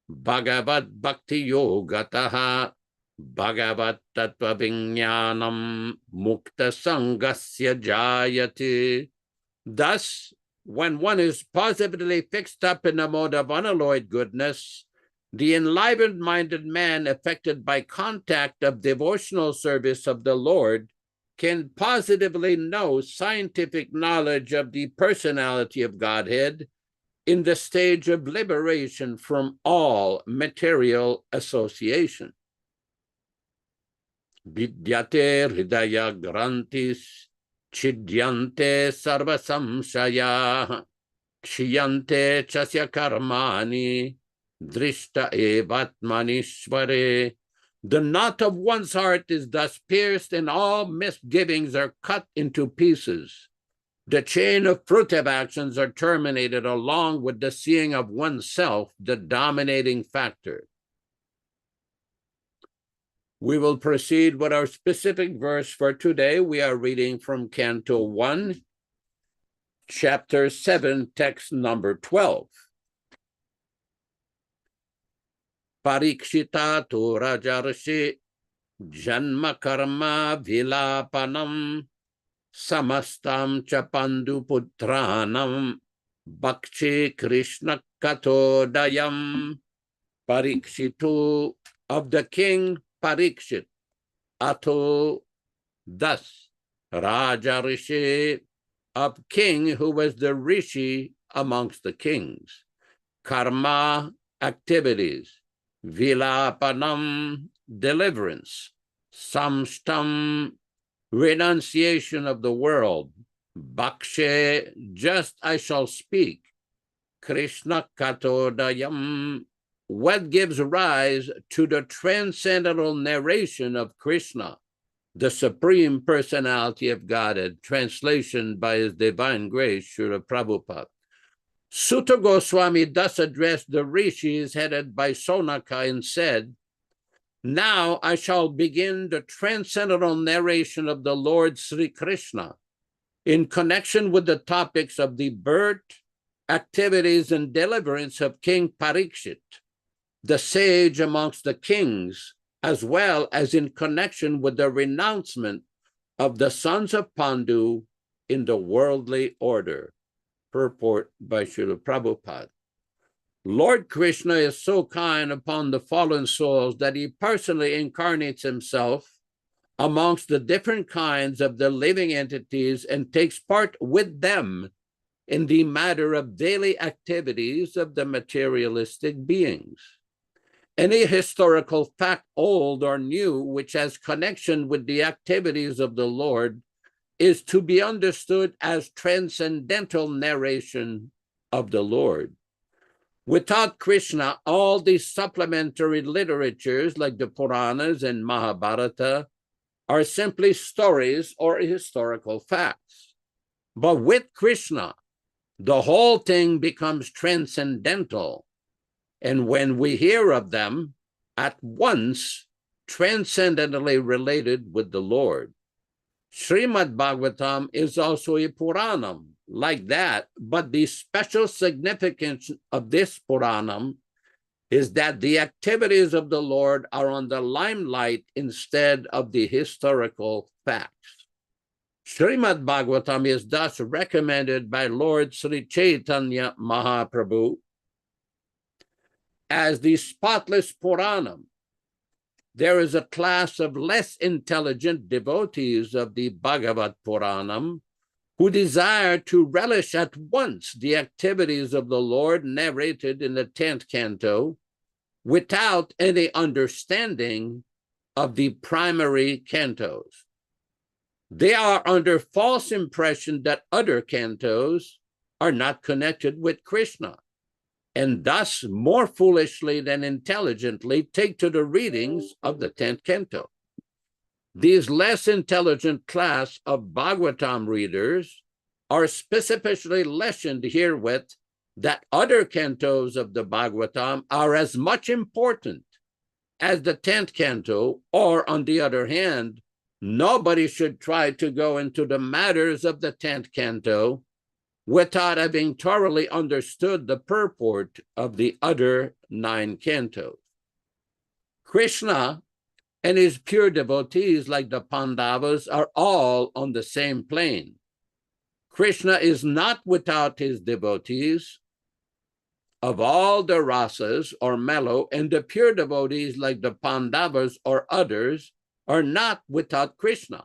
bhagavad bhakti yogataha bhagavat tattva vijnanam mukta sangasya jayate. Thus, when one is positively fixed up in a mode of unalloyed goodness, the enlivened-minded man affected by contact of devotional service of the Lord can positively know scientific knowledge of the personality of Godhead in the stage of liberation from all material association. Vidyate hridaya grantis chidyante sarva samshaya kshiyante chasya karmani drishta evatmanishvare. The knot of one's heart is thus pierced, and all misgivings are cut into pieces. The chain of fruitive actions are terminated along with the seeing of oneself, the dominating factor. We will proceed with our specific verse for today. We are reading from Canto 1, Chapter 7, text number 12. Parīkṣita tu rajarshi janma karma vilapanam samastam chapandu putranam bhakti Kṛṣṇa katodayam. Parīkṣitu, of the king Parīkṣit, ato, thus, Raja Rishi, of king who was the rishi amongst the kings, karma, activities, vilapanam, deliverance, samstam, renunciation of the world, bhakshe, just I shall speak, Kṛṣṇa katodayam, what gives rise to the transcendental narration of Kṛṣṇa, the Supreme Personality of Godhead, translation by His Divine Grace, Srila Prabhupada. Sūta Gosvāmī thus addressed the rishis headed by Sonaka and said, now I shall begin the transcendental narration of the Lord Sri Kṛṣṇa in connection with the topics of the birth, activities, and deliverance of King Parīkṣit, the sage amongst the kings, as well as in connection with the renouncement of the sons of Pandu in the worldly order. Purport by Srila Prabhupada. Lord Kṛṣṇa is so kind upon the fallen souls that he personally incarnates himself amongst the different kinds of the living entities and takes part with them in the matter of daily activities of the materialistic beings. Any historical fact, old or new, which has connection with the activities of the Lord is to be understood as transcendental narration of the Lord. Without Kṛṣṇa, all these supplementary literatures like the Puranas and Mahabharata are simply stories or historical facts. But with Kṛṣṇa, the whole thing becomes transcendental. And when we hear of them, at once transcendently related with the Lord. Srimad Bhagavatam is also a Puranam like that, but the special significance of this Puranam is that the activities of the Lord are on the limelight instead of the historical facts. Srimad Bhagavatam is thus recommended by Lord Sri Chaitanya Mahaprabhu as the spotless Puranam. There is a class of less intelligent devotees of the Bhagavat Puranam who desire to relish at once the activities of the Lord narrated in the 10th canto without any understanding of the primary cantos. They are under false impression that other cantos are not connected with Kṛṣṇa, and thus more foolishly than intelligently take to the readings of the 10th canto. These less intelligent class of Bhagavatam readers are specifically lessened herewith that other cantos of the Bhagavatam are as much important as the 10th canto, or on the other hand, nobody should try to go into the matters of the 10th canto without having thoroughly understood the purport of the other 9 cantos. Kṛṣṇa and his pure devotees, like the Pandavas, are all on the same plane. Kṛṣṇa is not without his devotees of all the rasas or mellow, and the pure devotees, like the Pandavas or others, are not without Kṛṣṇa.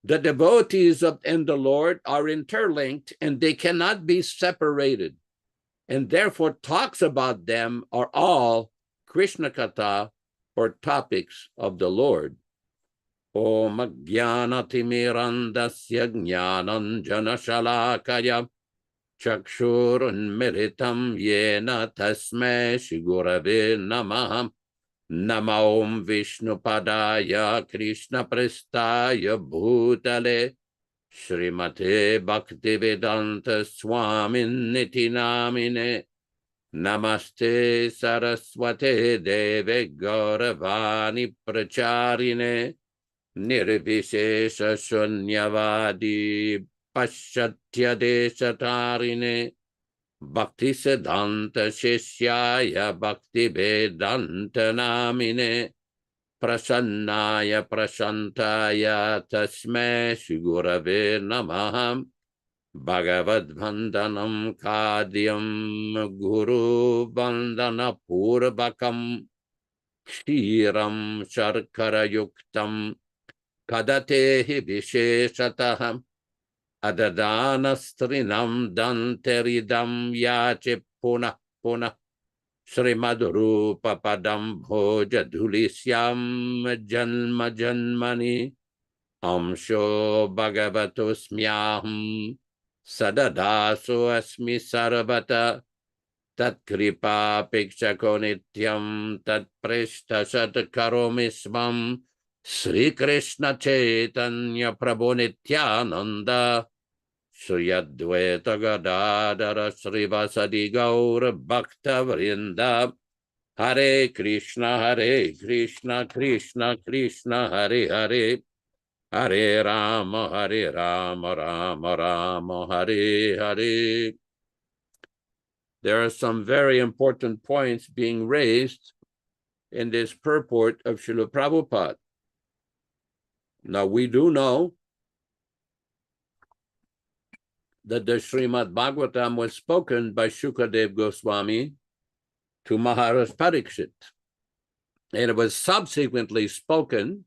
The devotees and the Lord are interlinked, and they cannot be separated, and therefore talks about them are all Kṛṣṇa Katha, or topics of the Lord. Om Jnanatimirandasya Jnananjana Shalakaya Chakshurunmiritam Yena Tasmai Shigurave Namah. Nama Om Vishnupadaya Krishna Prestaya Bhutale Srimate Bhaktivedanta Swamin Niti Namine. Namaste Saraswate Deve Gauravani Pracharine Nirvishesha Shunyavadi Paschatya Deshatarine Bhakti Siddhanta Shishyaya Bhakti Vedanta Namine Prasannaya Prashantaya Tasmai Shigurave Namaham Bhagavad Vandanam Kadyam Guru Vandana Purvakam Kshiram Sharkara Yuktam Kadatehi Visheshataham Adadana Danteridam Yache Puna Puna Srimadrupa Padam Bhoja Dhulisyam Janma Janmani Amsho Bhagavatosmyaham Sadadaso Asmi Sarvata Tat Kripa Pikshako Nityam Tat Prishta Sat Karomisvam Sri Kṛṣṇa Chaitanya Prabhu Nityananda Suyadvaita Gadadara Srivasadi Gaur Bhakta Vrinda Hare Krishna Krishna Krishna Hare Hare Hare Rama Rama Rama Hare Hare. There are some very important points being raised in this purport of Srila Prabhupada. Now, we do know that the Srimad Bhagavatam was spoken by Shukadev Gosvāmī to Maharaj Parīkṣit, and it was subsequently spoken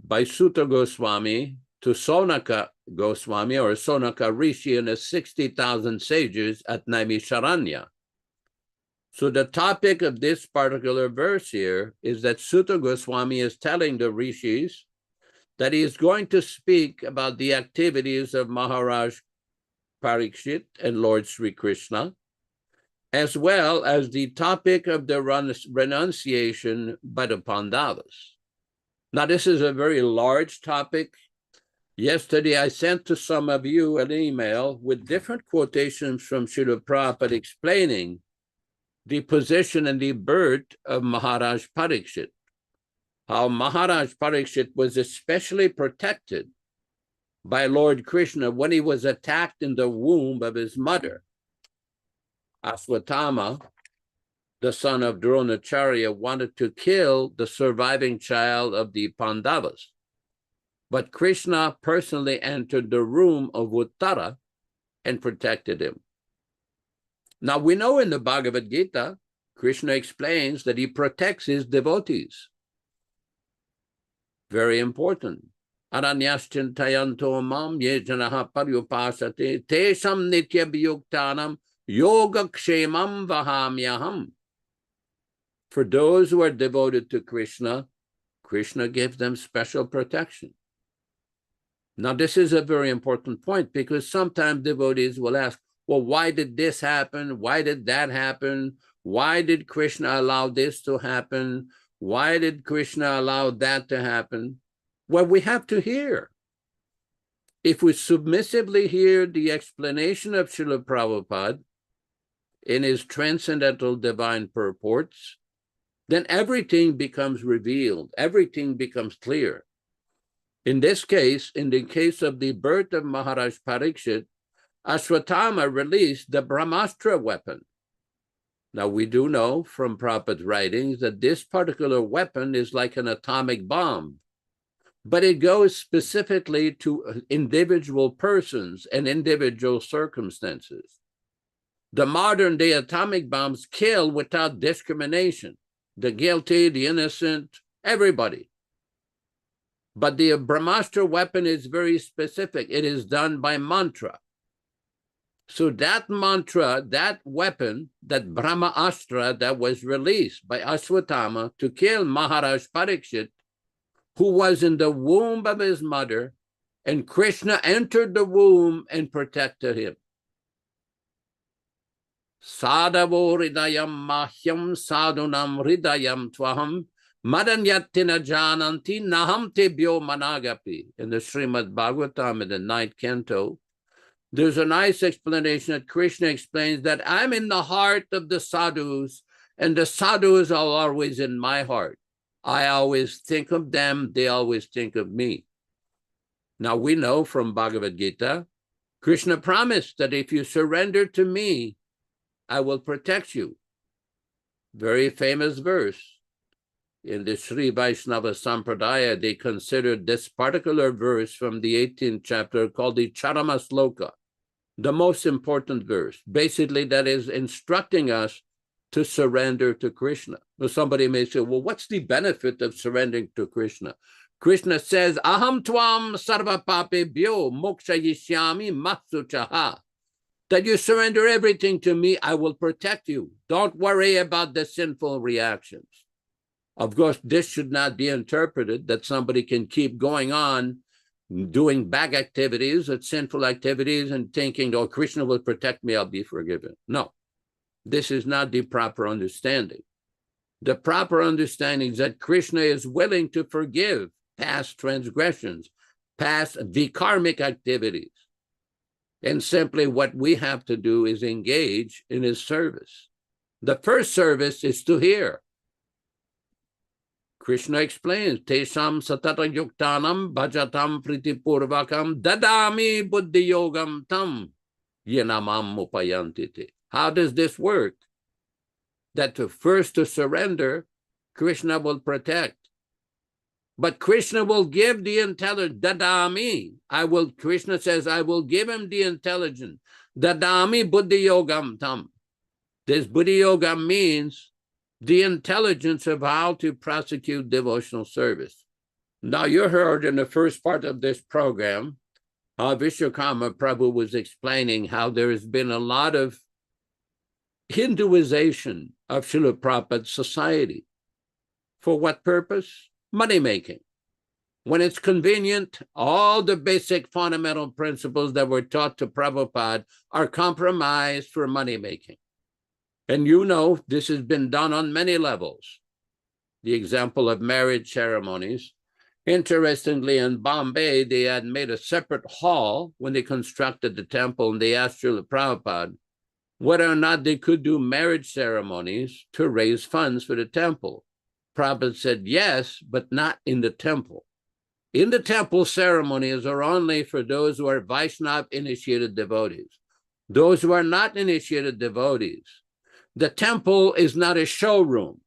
by Sūta Gosvāmī to Sonaka Gosvāmī, or Sonaka Rishi, and his 60,000 sages at Naimisharanya. So the topic of this particular verse here is that Sūta Gosvāmī is telling the rishis that he is going to speak about the activities of Maharaj Parīkṣit and Lord Sri Kṛṣṇa, as well as the topic of the renunciation by the Pandavas. Now, this is a very large topic. Yesterday, I sent to some of you an email with different quotations from Srila Prabhupada explaining the position and the birth of Maharaj Parīkṣit, how Maharaj Parīkṣit was especially protected by Lord Kṛṣṇa when he was attacked in the womb of his mother. Aswatthama, the son of Dronacharya, wanted to kill the surviving child of the Pandavas. But Kṛṣṇa personally entered the room of Uttara and protected him. Now, we know in the Bhagavad Gita, Kṛṣṇa explains that he protects his devotees. Very important. Aranyashchintayanto mam yejanaha paryupasate tesham nitya viyuktanam yoga kshemam vahamyaham. For those who are devoted to Kṛṣṇa, Kṛṣṇa gives them special protection. Now, this is a very important point because sometimes devotees will ask, well, why did this happen? Why did that happen? Why did Kṛṣṇa allow this to happen? Why did Kṛṣṇa allow that to happen? Well, we have to hear. If we submissively hear the explanation of Srila Prabhupada in his transcendental divine purports, then everything becomes revealed, everything becomes clear. In this case, in the case of the birth of Maharaj Parīkṣit, Ashwatthama released the Brahmastra weapon. Now, we do know from Prabhupada's writings that this particular weapon is like an atomic bomb, but it goes specifically to individual persons and individual circumstances. The modern day atomic bombs kill without discrimination, the guilty, the innocent, everybody. But the Brahmastra weapon is very specific. It is done by mantra. So that mantra, that weapon, that Brahma Astra that was released by Ashwatthama to kill Maharaj Parīkṣit, who was in the womb of his mother, and Kṛṣṇa entered the womb and protected him. Sadavo hridayam mahyam sadunam hridayam tvaham madanyatina jananti naham tebhyo managapi. In the Srimad Bhagavatam in the 9th canto, there's a nice explanation that Kṛṣṇa explains that I'm in the heart of the sadhus, and the sadhus are always in my heart. I always think of them, they always think of me. Now we know from Bhagavad Gita, Kṛṣṇa promised that if you surrender to me, I will protect you. Very famous verse. In the Sri Vaishnava Sampradaya, they considered this particular verse from the 18th chapter called the Charama Sloka, the most important verse. Basically, that is instructing us to surrender to Kṛṣṇa. Now, somebody may say, well, what's the benefit of surrendering to Kṛṣṇa? Kṛṣṇa says, Aham tvam sarva papebhyo moksha yishyami matsuchaha. That you surrender everything to me, I will protect you. Don't worry about the sinful reactions. Of course, this should not be interpreted that somebody can keep going on doing bad activities, sinful activities, and thinking, oh, Kṛṣṇa will protect me, I'll be forgiven. No, this is not the proper understanding. The proper understanding is that Kṛṣṇa is willing to forgive past transgressions, past vikarmic activities. And simply what we have to do is engage in his service. The first service is to hear. Kṛṣṇa explains, Tesham satata yuktanam bhajatam pritipurvakam dadami buddhi yogam tam yenamam upayantite. How does this work? That first to surrender, Kṛṣṇa will protect. But Kṛṣṇa will give the intelligence. Dadami. Kṛṣṇa says, I will give him the intelligence. Dadami buddhi yogam tam. This buddhi yoga means the intelligence of how to prosecute devotional service. Now, you heard in the first part of this program, Vishwakarma Prabhu was explaining how there has been a lot of Hinduization of Srila Prabhupada's society. For what purpose? Money-making. When it's convenient, all the basic fundamental principles that were taught to Prabhupada are compromised for money-making. And you know, this has been done on many levels. The example of marriage ceremonies. Interestingly, in Bombay, they had made a separate hall when they constructed the temple, and they asked Srila Prabhupada whether or not they could do marriage ceremonies to raise funds for the temple. Prabhupada said yes, but not in the temple. In the temple, ceremonies are only for those who are Vaishnava-initiated devotees. Those who are not initiated devotees. The temple is not a showroom.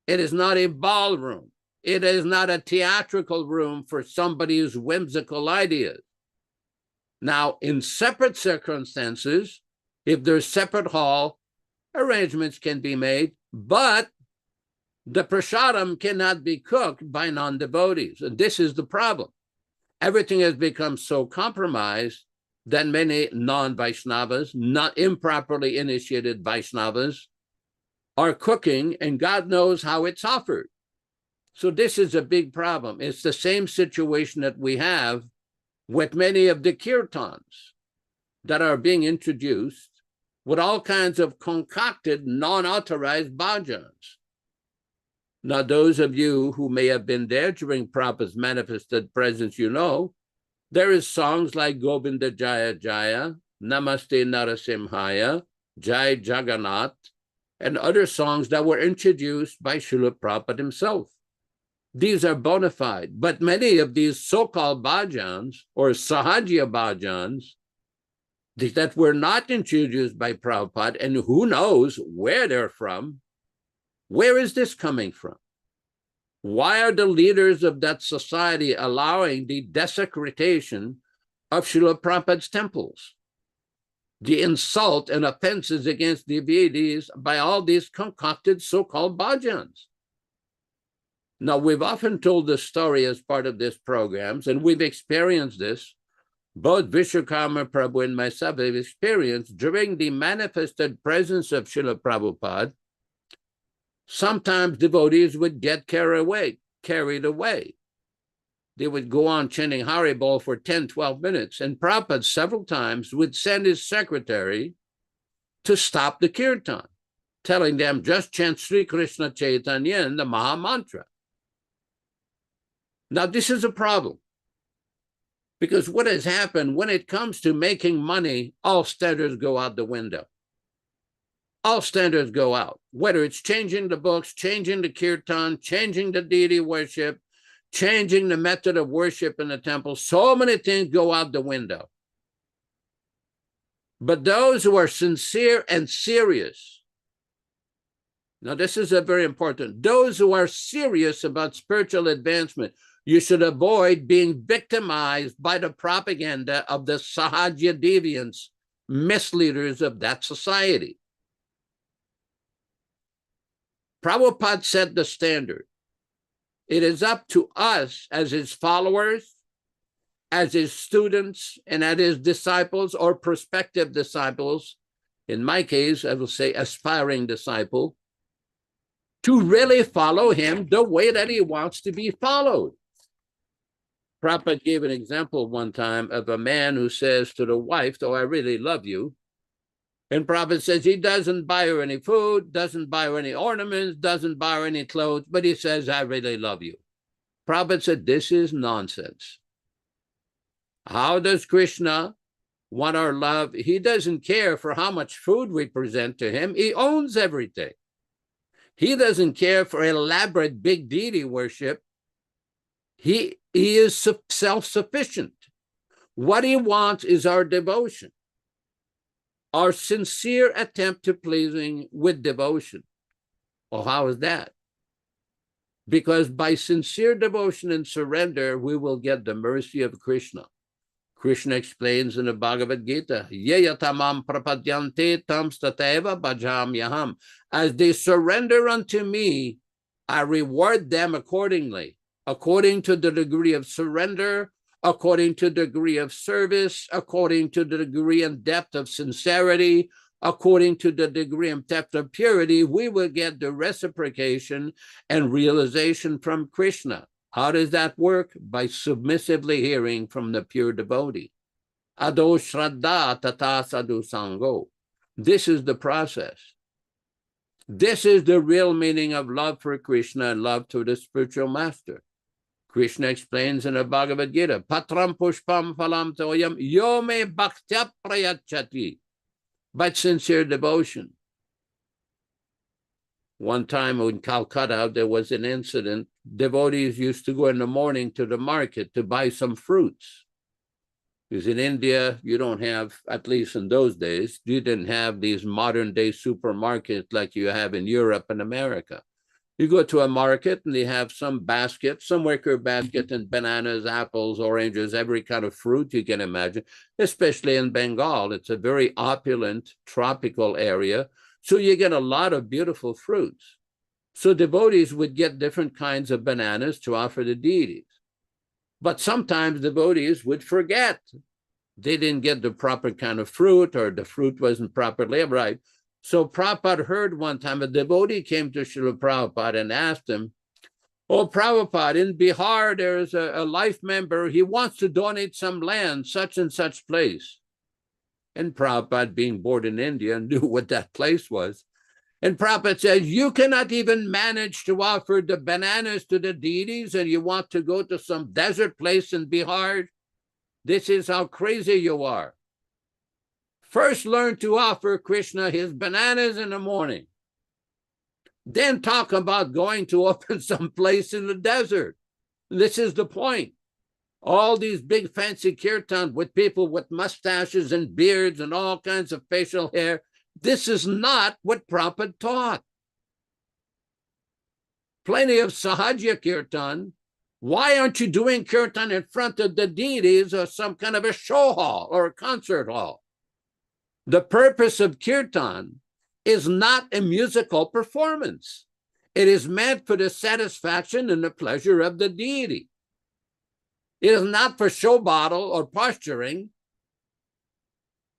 It is not a ballroom. It is not a theatrical room for somebody's whimsical ideas. Now, in separate circumstances, if there's separate hall, arrangements can be made, but the prasadam cannot be cooked by non-devotees. And this is the problem. Everything has become so compromised that many non-Vaishnavas, not improperly initiated Vaishnavas, are cooking, and God knows how it's offered. So this is a big problem. It's the same situation that we have with many of the kirtans that are being introduced with all kinds of concocted, non-authorized bhajans. Now, those of you who may have been there during Prabhupada's manifested presence, you know, there is songs like Govinda Jaya Jaya, Namaste Narasimhaya, Jai Jagannath, and other songs that were introduced by Srila Prabhupada himself. These are bona fide, but many of these so-called bhajans or Sahajya bhajans that were not introduced by Prabhupada, and who knows where they're from, where is this coming from? Why are the leaders of that society allowing the desecration of Srila Prabhupada's temples? The insult and offenses against the deities by all these concocted so-called bhajans. Now, we've often told this story as part of these programs, and we've experienced this. Both Vishwakarma Prabhu and myself have experienced during the manifested presence of Srila Prabhupada. Sometimes devotees would get carried away. They would go on chanting Haribol for 10, 12 minutes, and Prabhupada several times would send his secretary to stop the kirtan, telling them just chant Sri Kṛṣṇa Chaitanya and the Maha Mantra. Now, this is a problem, because what has happened when it comes to making money, all standards go out the window. All standards go out, whether it's changing the books, changing the kirtan, changing the deity worship, changing the method of worship in the temple. So many things go out the window. But those who are sincere and serious, now this is a very important, those who are serious about spiritual advancement, you should avoid being victimized by the propaganda of the Sahajya deviants, misleaders of that society. Prabhupada set the standard. It is up to us as his followers, as his students, and as his disciples or prospective disciples, in my case, I will say aspiring disciple, to really follow him the way that he wants to be followed. Prabhupada gave an example one time of a man who says to the wife, "Oh, I really love you." And Prabhupada says he doesn't buy her any food, doesn't buy her any ornaments, doesn't buy her any clothes, but he says, "I really love you." Prabhupada said, this is nonsense. How does Kṛṣṇa want our love? He doesn't care for how much food we present to him. He owns everything. He doesn't care for elaborate big deity worship. He is self-sufficient. What he wants is our devotion, our sincere attempt to pleasing with devotion. Well, how is that? Because by sincere devotion and surrender, we will get the mercy of Kṛṣṇa. Kṛṣṇa explains in the Bhagavad Gita, Yeyatamam prapadyante tam stateva bhajamyaham. As they surrender unto me, I reward them accordingly, according to the degree of surrender, according to the degree of service, according to the degree and depth of sincerity, according to the degree and depth of purity, we will get the reciprocation and realization from Kṛṣṇa. How does that work? By submissively hearing from the pure devotee. Ado shraddha tata sadhu sango. This is the process. This is the real meaning of love for Kṛṣṇa and love to the spiritual master. Kṛṣṇa explains in the Bhagavad Gita, Patram pushpam phalam toyam yo me bhaktya prayachati. But sincere devotion. One time in Calcutta, there was an incident. Devotees used to go in the morning to the market to buy some fruits. Because in India, you don't have, at least in those days, you didn't have these modern day supermarkets like you have in Europe and America. You go to a market and they have some basket, some wicker basket, and bananas, apples, oranges, every kind of fruit you can imagine, especially in Bengal. It's a very opulent tropical area. So you get a lot of beautiful fruits. So devotees would get different kinds of bananas to offer the deities. But sometimes devotees would forget. They didn't get the proper kind of fruit, or the fruit wasn't properly ripe. So Prabhupada heard one time a devotee came to Srila Prabhupada and asked him, Oh, Prabhupada, in Bihar, there is a life member. He wants to donate some land, such and such place. And Prabhupada, being born in India, knew what that place was. And Prabhupada says, you cannot even manage to offer the bananas to the deities, and you want to go to some desert place in Bihar? This is how crazy you are. First, learn to offer Kṛṣṇa his bananas in the morning. Then talk about going to open some place in the desert. This is the point. All these big fancy kirtan with people with mustaches and beards and all kinds of facial hair, this is not what Prabhupada taught. Plenty of Sahaja kirtan. Why aren't you doing kirtan in front of the deities or some kind of a show hall or a concert hall? The purpose of kirtan is not a musical performance. It is meant for the satisfaction and the pleasure of the deity. It is not for show bottle or posturing.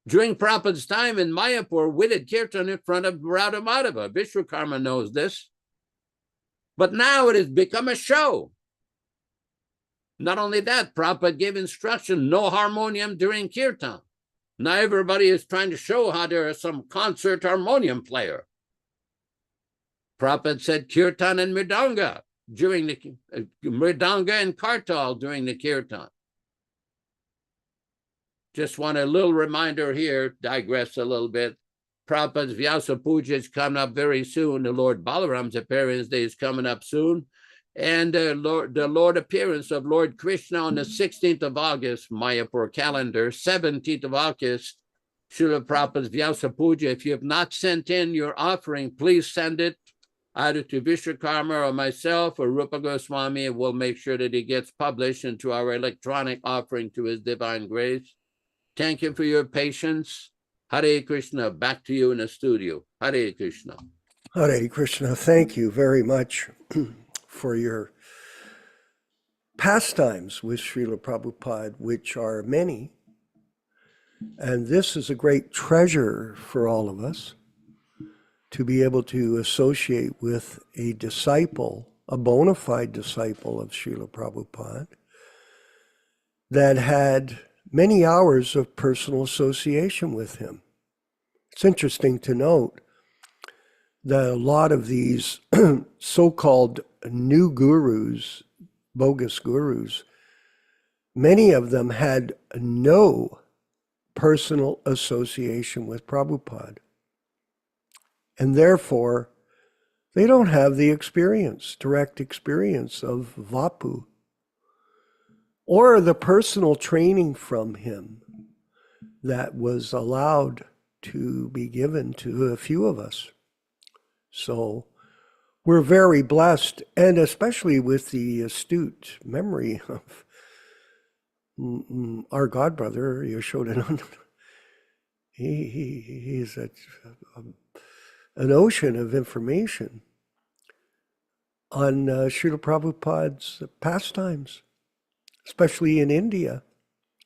During Prabhupada's time in Mayapur, we did kirtan in front of Radha Madhava. Vishwakarma knows this. But now it has become a show. Not only that, Prabhupada gave instruction, no harmonium during kirtan. Now everybody is trying to show how there is some concert harmonium player. Prabhupada said kirtan and mridanga during the mridanga and kartal during the kirtan. Just want a little reminder here, digress a little bit. Prabhupada's Vyasa Puja is coming up very soon. The Lord Balaram's appearance day is coming up soon. And the Lord appearance of Lord Kṛṣṇa on the 16th of August, Mayapur calendar, 17th of August, Srila Prabhupada's Vyasa Puja. If you have not sent in your offering, please send it either to Vishwakarma or myself or Rupa Gosvāmī, and we'll make sure that it gets published into our electronic offering to His Divine Grace. Thank you for your patience. Hare Kṛṣṇa, back to you in the studio. Hare Kṛṣṇa. Hare Kṛṣṇa, thank you very much for your pastimes with Srila Prabhupada, which are many. And this is a great treasure for all of us, to be able to associate with a disciple, a bona fide disciple of Srila Prabhupada, that had many hours of personal association with him. It's interesting to note that a lot of these so-called new gurus, bogus gurus, many of them had no personal association with Prabhupada. And therefore, they don't have the experience, direct experience of Vapu, or the personal training from him that was allowed to be given to a few of us. So we're very blessed, and especially with the astute memory of our godbrother, Yashodananda. He's an ocean of information on Srila Prabhupada's pastimes, especially in India,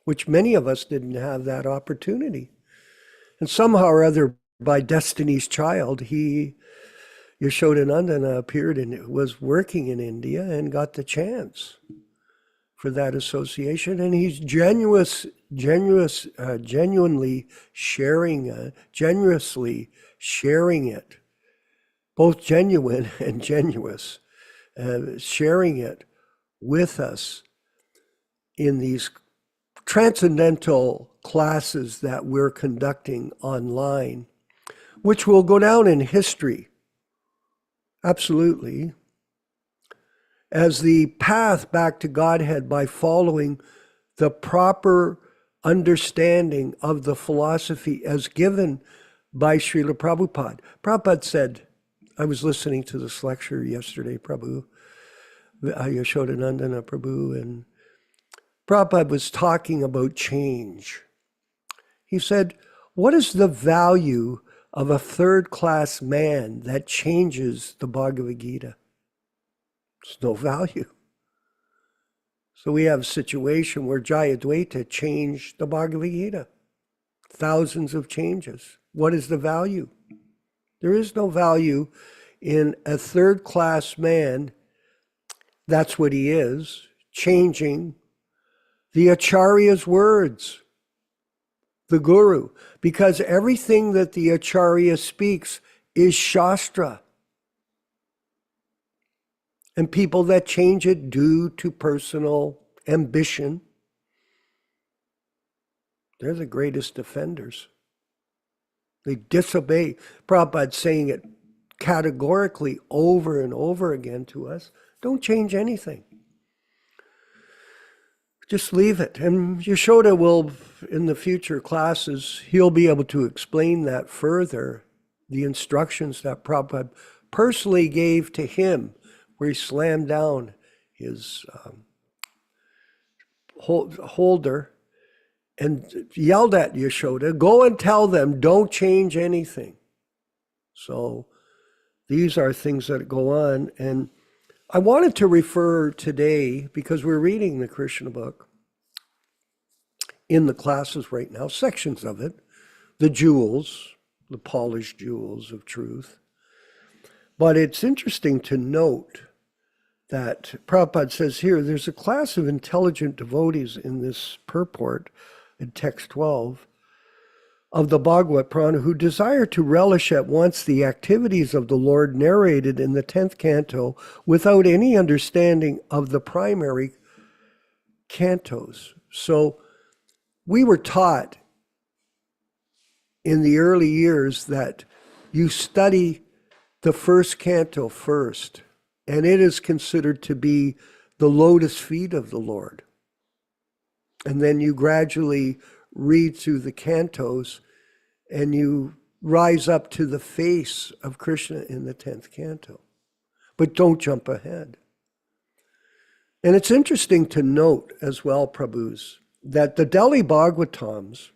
which many of us didn't have that opportunity. And somehow or other, by destiny's child, Yashodanandana appeared and was working in India and got the chance for that association. And he's generously sharing it, both genuine and genuous, sharing it with us in these transcendental classes that we're conducting online, which will go down in history, absolutely, as the path back to Godhead by following the proper understanding of the philosophy as given by Srila Prabhupada. Prabhupada said, I was listening to this lecture yesterday, Yashodanandana Prabhu, and Prabhupada was talking about change. He said, what is the value of a third-class man that changes the Bhagavad Gita? There's no value. So we have a situation where Jayadvaita changed the Bhagavad Gita. Thousands of changes. What is the value? There is no value in a third-class man that's what he is, changing the Acharya's words, the Guru, because everything that the Acharya speaks is Shastra. And people that change it due to personal ambition, they're the greatest offenders. They disobey. Prabhupada's saying it categorically over and over again to us. Don't change anything. Just leave it. And Yashoda will, in the future classes, he'll be able to explain that further, the instructions that Prabhupada personally gave to him, where he slammed down his holder and yelled at Yashoda, go and tell them, don't change anything. So these are things that go on. And I wanted to refer today, because we're reading the Kṛṣṇa book in the classes right now, sections of it, the jewels, the polished jewels of truth. But it's interesting to note that Prabhupada says here, there's a class of intelligent devotees in this purport, in text 12, of the Bhagavad Purana, who desire to relish at once the activities of the Lord narrated in the 10th canto without any understanding of the primary cantos. So we were taught in the early years that you study the first canto first, and it is considered to be the lotus feet of the Lord. And then you gradually read through the cantos and you rise up to the face of Kṛṣṇa in the 10th canto. But don't jump ahead. And it's interesting to note as well, Prabhus, that the Delhi Bhagavatams,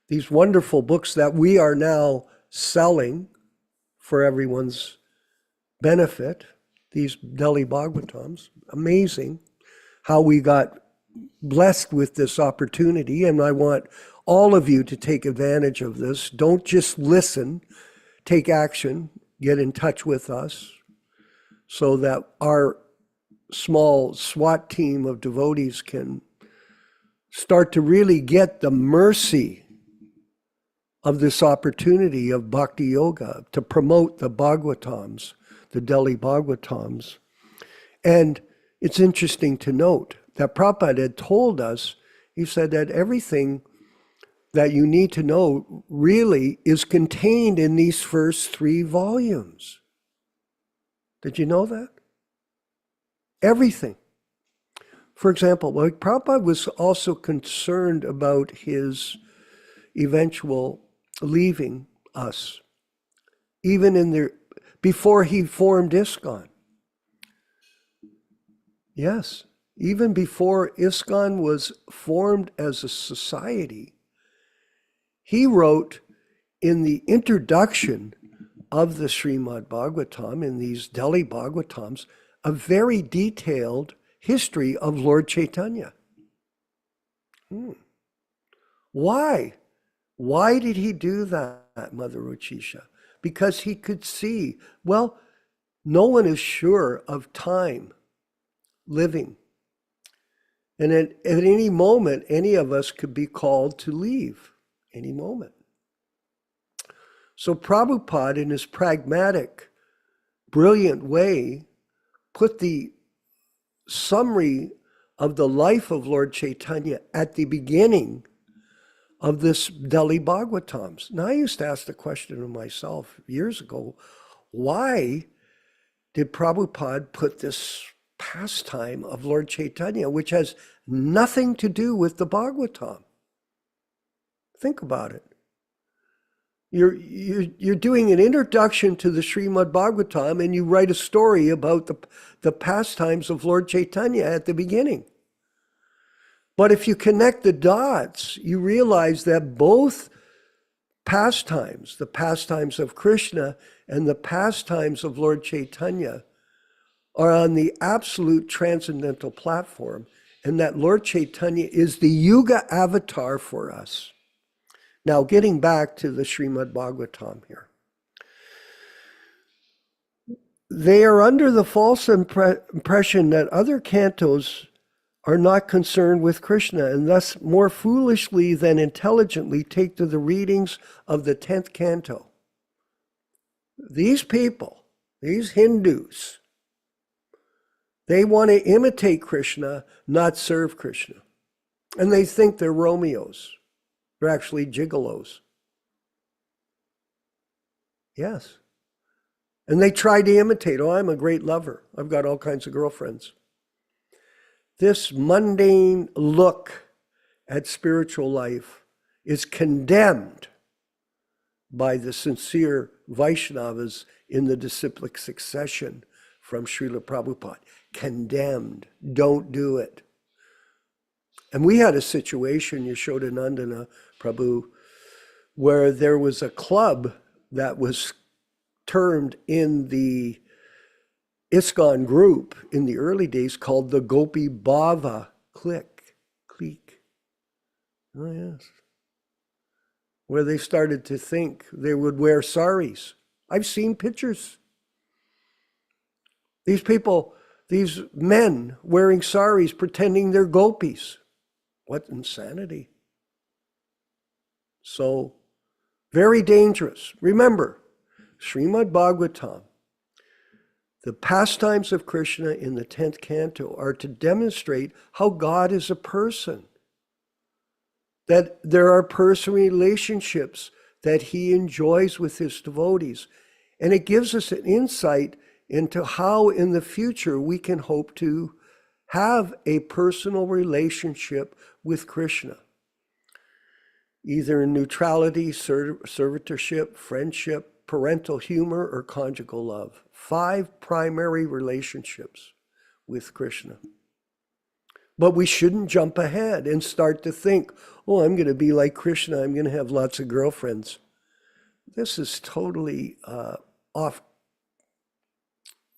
these wonderful books that we are now selling for everyone's benefit, these Delhi Bhagavatams, amazing how we got blessed with this opportunity, and I want all of you to take advantage of this. Don't just listen, take action, get in touch with us so that our small SWAT team of devotees can start to really get the mercy of this opportunity of Bhakti Yoga to promote the Bhagavatams, the Delhi Bhagavatams. And it's interesting to note that Prabhupada had told us, he said that everything that you need to know really is contained in these first 3 volumes. Did you know that? Everything. For example, like Prabhupada was also concerned about his eventual leaving us, even in the before he formed ISKCON. Yes, even before ISKCON was formed as a society, he wrote in the introduction of the Srimad Bhagavatam, in these Delhi Bhagavatams, a very detailed history of Lord Chaitanya. Why? Why did he do that, Mother Ruchisha? Because he could see, well, no one is sure of time living. And at any moment, any of us could be called to leave, any moment. So Prabhupada, in his pragmatic, brilliant way, put the summary of the life of Lord Chaitanya at the beginning of this Delhi Bhagavatams. Now, I used to ask the question of myself years ago, why did Prabhupada put this pastime of Lord Chaitanya, which has nothing to do with the Bhagavatam? Think about it. You're doing an introduction to the Srimad Bhagavatam, and you write a story about the pastimes of Lord Chaitanya at the beginning. But if you connect the dots, you realize that both pastimes, the pastimes of Kṛṣṇa and the pastimes of Lord Chaitanya, are on the absolute transcendental platform, and that Lord Chaitanya is the Yuga avatar for us. Now, getting back to the Srimad Bhagavatam here. they are under the false impression that other cantos are not concerned with Kṛṣṇa, and thus more foolishly than intelligently take to the readings of the 10th canto. These people, these Hindus, they want to imitate Kṛṣṇa, not serve Kṛṣṇa. And they think they're Romeos. They're actually gigolos. Yes. And they try to imitate. Oh, I'm a great lover. I've got all kinds of girlfriends. This mundane look at spiritual life is condemned by the sincere Vaishnavas in the disciplic succession from Srila Prabhupada. Condemned. Don't do it. And we had a situation, Yashodanandana Prabhu, where there was a club that was termed in the ISKCON group in the early days called the Gopi Bhava clique. Oh yes. Where they started to think they would wear saris. I've seen pictures. These people, these men wearing saris pretending they're gopis. What insanity. So, very dangerous. Remember, Srimad Bhagavatam, the pastimes of Kṛṣṇa in the 10th canto are to demonstrate how God is a person. That there are personal relationships that he enjoys with his devotees. And it gives us an insight into how in the future we can hope to have a personal relationship with Kṛṣṇa. Either in neutrality, servitorship, friendship, parental humor, or conjugal love. 5 primary relationships with Kṛṣṇa. But we shouldn't jump ahead and start to think, oh, I'm going to be like Kṛṣṇa, I'm going to have lots of girlfriends. This is totally off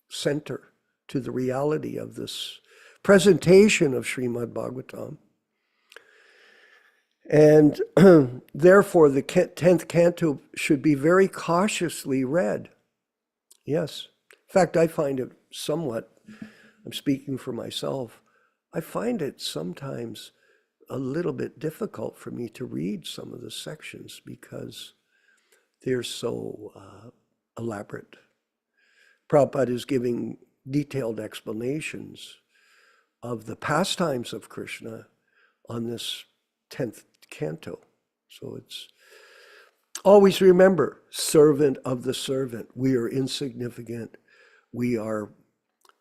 center to the reality of this presentation of Srimad Bhagavatam. And therefore, the 10th canto should be very cautiously read. Yes. In fact, I find it somewhat, I'm speaking for myself, I find it sometimes a little bit difficult for me to read some of the sections because they're so elaborate. Prabhupada is giving detailed explanations of the pastimes of Kṛṣṇa on this 10th canto. So it's always remember, servant of the servant. We are insignificant. We are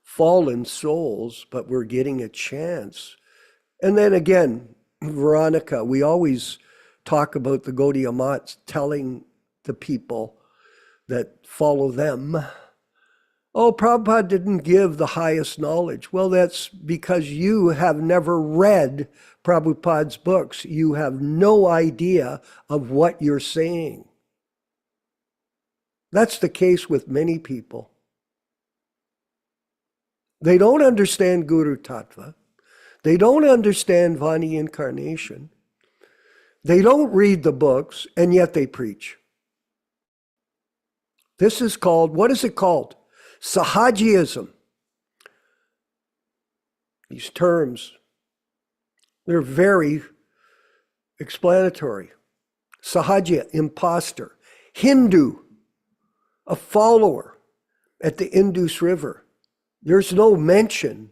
fallen souls, but we're getting a chance. And then again, Veronica, we always talk about the Gaudiya Mats telling the people that follow them, oh, Prabhupada didn't give the highest knowledge. Well, that's because you have never read Prabhupada's books. You have no idea of what you're saying. That's the case with many people. They don't understand Guru Tattva. They don't understand Vani incarnation. They don't read the books, and yet they preach. This is called, what is it called? Sahajiism. These terms, they're very explanatory. Sahaja, imposter. Hindu, a follower at the Indus River. There's no mention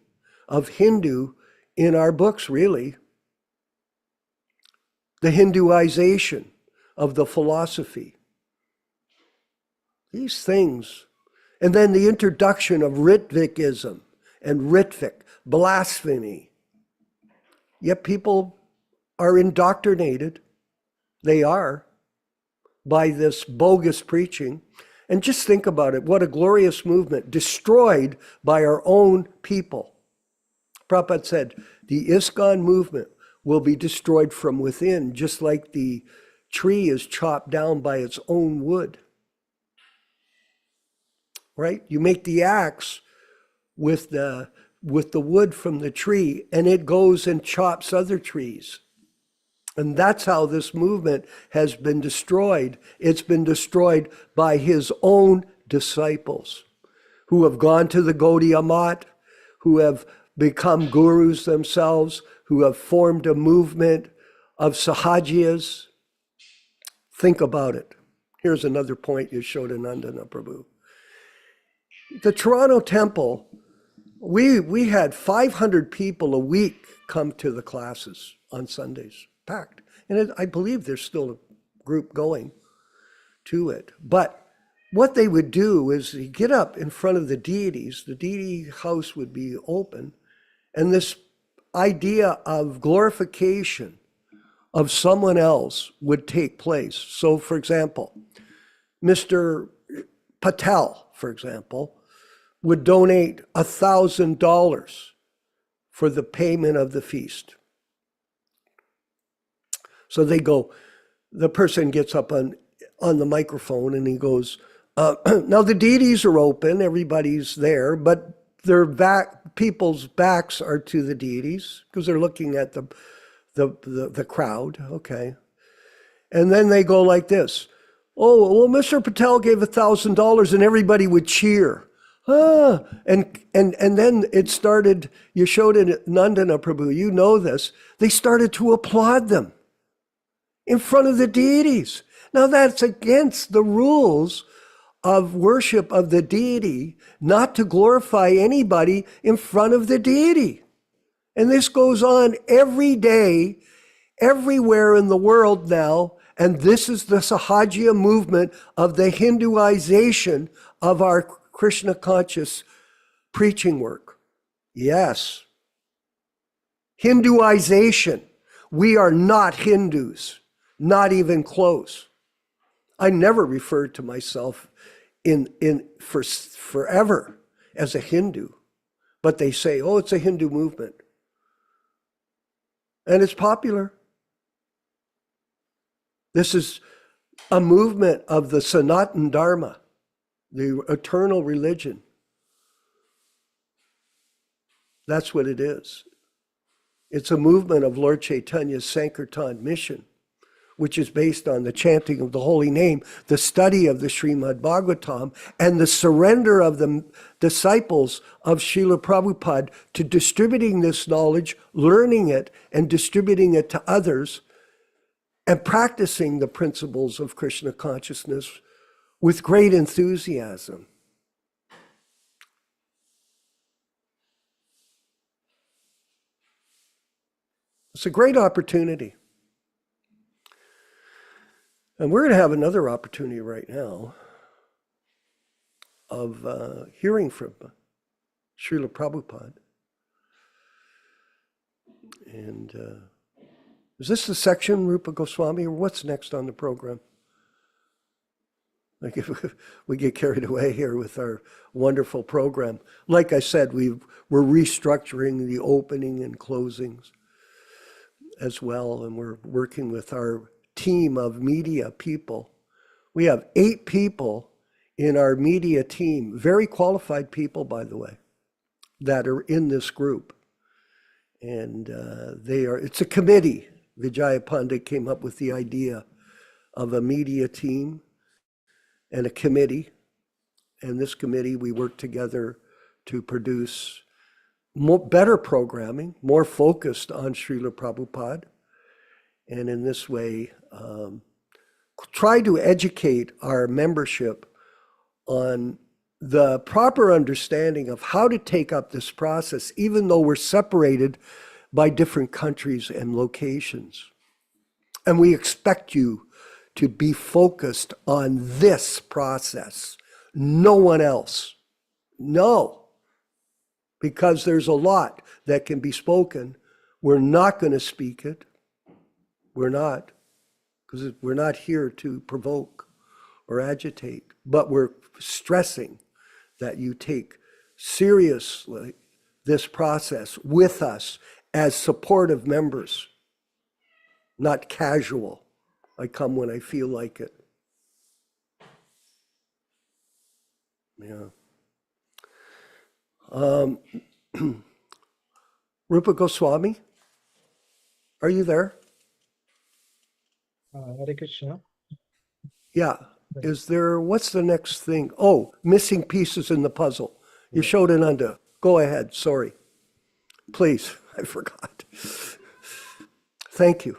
of Hindu in our books, really. The Hinduization of the philosophy. These things. And then the introduction of Ritvikism and Ritvik, blasphemy. Yet people are indoctrinated. They are by this bogus preaching. And just think about it. What a glorious movement destroyed by our own people. Prabhupada said, the ISKCON movement will be destroyed from within, just like the tree is chopped down by its own wood. Right? You make the axe with the wood from the tree, and it goes and chops other trees. And that's how this movement has been destroyed. It's been destroyed by his own disciples, who have gone to the Gaudiya Math, who have become gurus themselves, who have formed a movement of Sahajiyas. Think about it. Here's another point Yashodanandana Prabhu. The Toronto Temple, we had 500 people a week come to the classes on Sundays, packed. And I believe there's still a group going to it. But what they would do is you get up in front of the deities, the deity house would be open, and this idea of glorification of someone else would take place. So for example, Mr. Patel, for example, would donate $1,000 for the payment of the feast. So they go, the person gets up on the microphone and he goes, now the deities are open, everybody's there, but their people's backs are to the deities because they're looking at the crowd, okay. And then they go like this, oh, well, Mr. Patel gave $1,000 and everybody would cheer. And then it started, Yashodanandana Prabhu, you know this, they started to applaud them in front of the deities. Now that's against the rules of worship of the deity, not to glorify anybody in front of the deity. And this goes on every day, everywhere in the world now. And this is the Sahajiya movement of the Hinduization of our Krishna conscious preaching work. Yes. Hinduization. We are not Hindus, not even close. I never referred to myself forever as a Hindu, but they say, oh, it's a Hindu movement. And it's popular. This is a movement of the Sanatan Dharma, the eternal religion. That's what it is. It's a movement of Lord Chaitanya's Sankirtan mission, which is based on the chanting of the holy name, the study of the Srimad Bhagavatam, and the surrender of the disciples of Srila Prabhupada to distributing this knowledge, learning it, and distributing it to others, and practicing the principles of Krishna consciousness with great enthusiasm. It's a great opportunity. And we're going to have another opportunity right now of hearing from Srila Prabhupada. And is this the section, Rupa Gosvāmī, or what's next on the program? Like if we get carried away here with our wonderful program. Like I said, we're restructuring the opening and closings as well, and we're working with our team of media people. We have 8 people in our media team, very qualified people, by the way, that are in this group. And it's a committee. Vijaya Pandit came up with the idea of a media team and a committee. And this committee, we work together to produce better programming, more focused on Srila Prabhupada. And in this way, try to educate our membership on the proper understanding of how to take up this process, even though we're separated by different countries and locations. And we expect you to be focused on this process, no one else. No, because there's a lot that can be spoken. We're not going to speak it. We're not, because we're not here to provoke or agitate, but we're stressing that you take seriously this process with us as supportive members, not casual. I come when I feel like it. Yeah. Rupa Gosvāmī, are you there? Hare Krishna. Yeah. What's the next thing? Oh, missing pieces in the puzzle. Yashodananda, go ahead. Sorry. Please, I forgot. Thank you.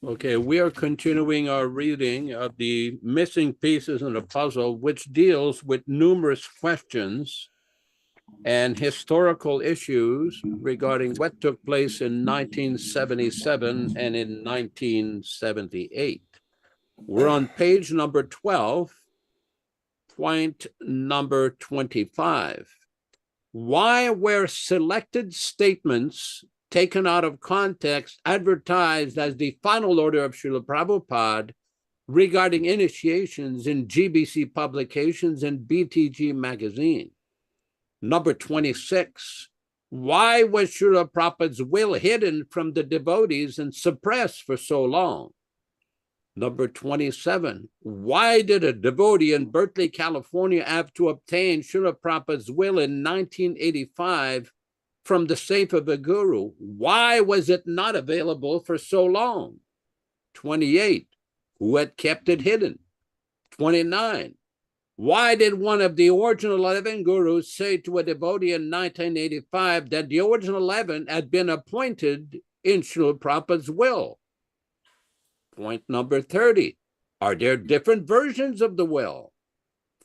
Okay, we are continuing our reading of the missing pieces in the puzzle, which deals with numerous questions and historical issues regarding what took place in 1977 and in 1978. We're on page number 12, point number 25. Why were selected statements taken out of context advertised as the final order of Srila Prabhupada regarding initiations in GBC publications and BTG magazine? Number 26, why was Srila Prabhupada's will hidden from the devotees and suppressed for so long? Number 27, why did a devotee in Berkeley, California have to obtain Srila Prabhupada's will in 1985 from the safe of the Guru? Why was it not available for so long? 28, who had kept it hidden? 29, why did one of the original 11 gurus say to a devotee in 1985 that the original 11 had been appointed in Srila Prabhupada's will? Point number 30, are there different versions of the will?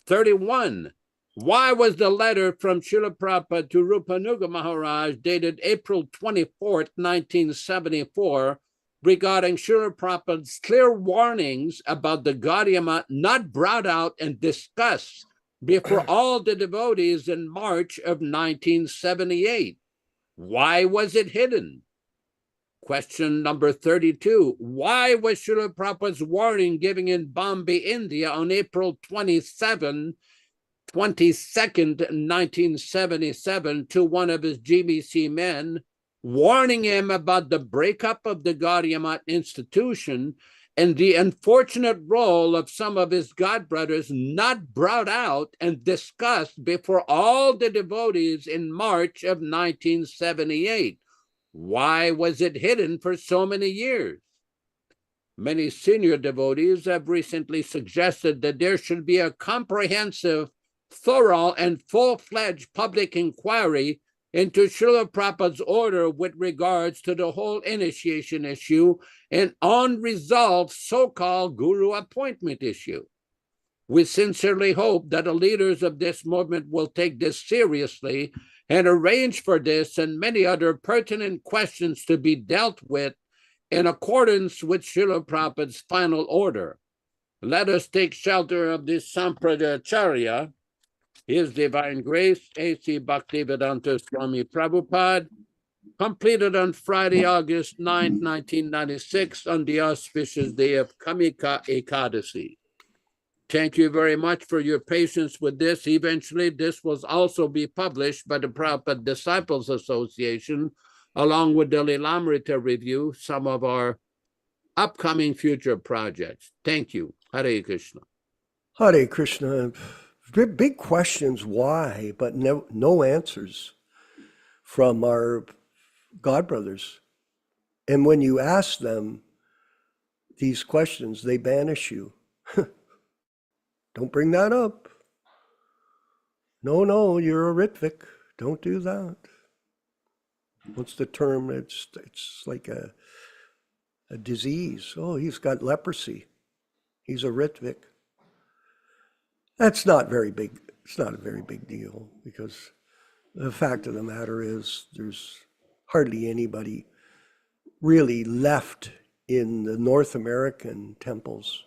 31, why was the letter from Srila Prabhupada to Rupanuga Maharaj dated April 24th, 1974, regarding Srila Prabhupada's clear warnings about the Gaudiya not brought out and discussed before all the devotees in March of 1978? Why was it hidden? Question number 32, why was Srila Prabhupada's warning given in Bombay, India on April 22nd, 1977 to one of his GBC men, warning him about the breakup of the Gaudiya Math institution and the unfortunate role of some of his godbrothers not brought out and discussed before all the devotees in March of 1978? Why was it hidden for so many years? Many senior devotees have recently suggested that there should be a comprehensive, thorough, and full-fledged public inquiry into Srila Prabhupada's order with regards to the whole initiation issue and unresolved so-called guru appointment issue. We sincerely hope that the leaders of this movement will take this seriously and arrange for this and many other pertinent questions to be dealt with in accordance with Srila Prabhupada's final order. Let us take shelter of this Sampradacharya, His Divine Grace, A.C. Bhaktivedanta Swami Prabhupada, completed on Friday, August 9, 1996, on the auspicious day of Kamika Ekadasi. Thank you very much for your patience with this. Eventually, this will also be published by the Prabhupada Disciples Association, along with the Lilamrita Review, some of our upcoming future projects. Thank you. Hare Krishna. Hare Krishna. Big questions, why, but no answers from our godbrothers. And when you ask them these questions, they banish you. Don't bring that up. No, you're a Ritvik. Don't do that. What's the term? It's like a disease. Oh, he's got leprosy. He's a Ritvik. That's not very big. It's not a very big deal, because the fact of the matter is there's hardly anybody really left in the North American temples.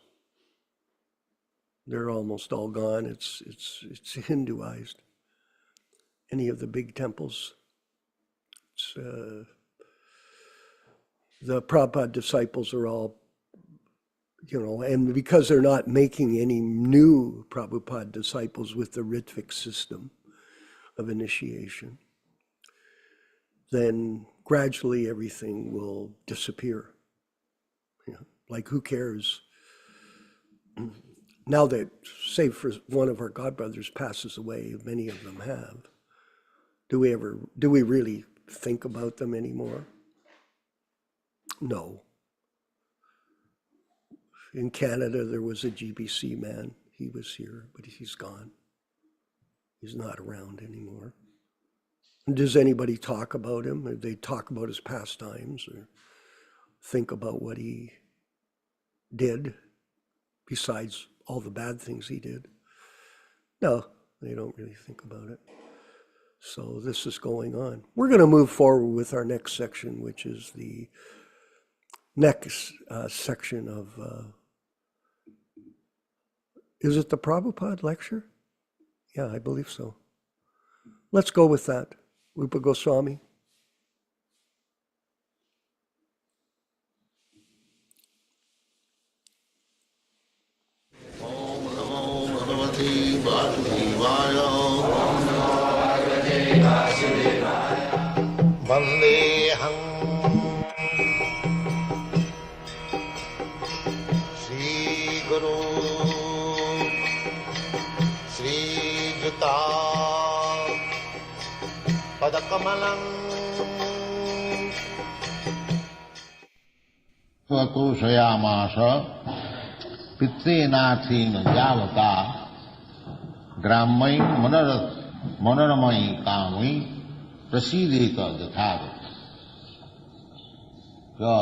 They're almost all gone. It's Hinduized. Any of the big temples. The Prabhupada disciples are all, and because they're not making any new Prabhupada disciples with the Ritvik system of initiation, then gradually everything will disappear. Like, who cares? Now that, say, for one of our godbrothers passes away, many of them have, do we really think about them anymore? No. In Canada, there was a GBC man. He was here, but he's gone. He's not around anymore. And does anybody talk about him? Or they talk about his pastimes or think about what he did besides all the bad things he did? No, they don't really think about it. So this is going on. We're going to move forward with our next section, which is the next section of, is it the Prabhupada lecture? Yeah, I believe so. Let's go with that. Rupa Gosvāmī. Om Namo Bhagavate Vasudevaya. Vandeham Shri Guru Shri Juta Padakamalam Svatoshayamasa Pitrenathin Javata Grammai Manoramai Kami Prasideta Dathagat. So,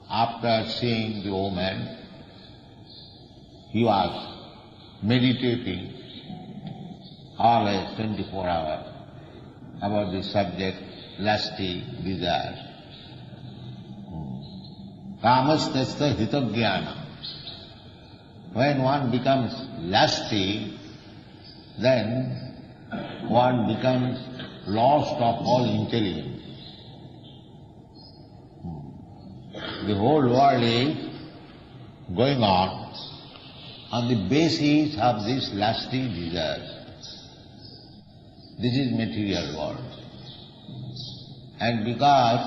after seeing the omen, he was meditating always 24 hours about the subject, lusty desire. Kamastasya hitagyana. When one becomes lusty, then one becomes lost of all intelligence. The whole world is going on the basis of this lusty desire. This is material world. And because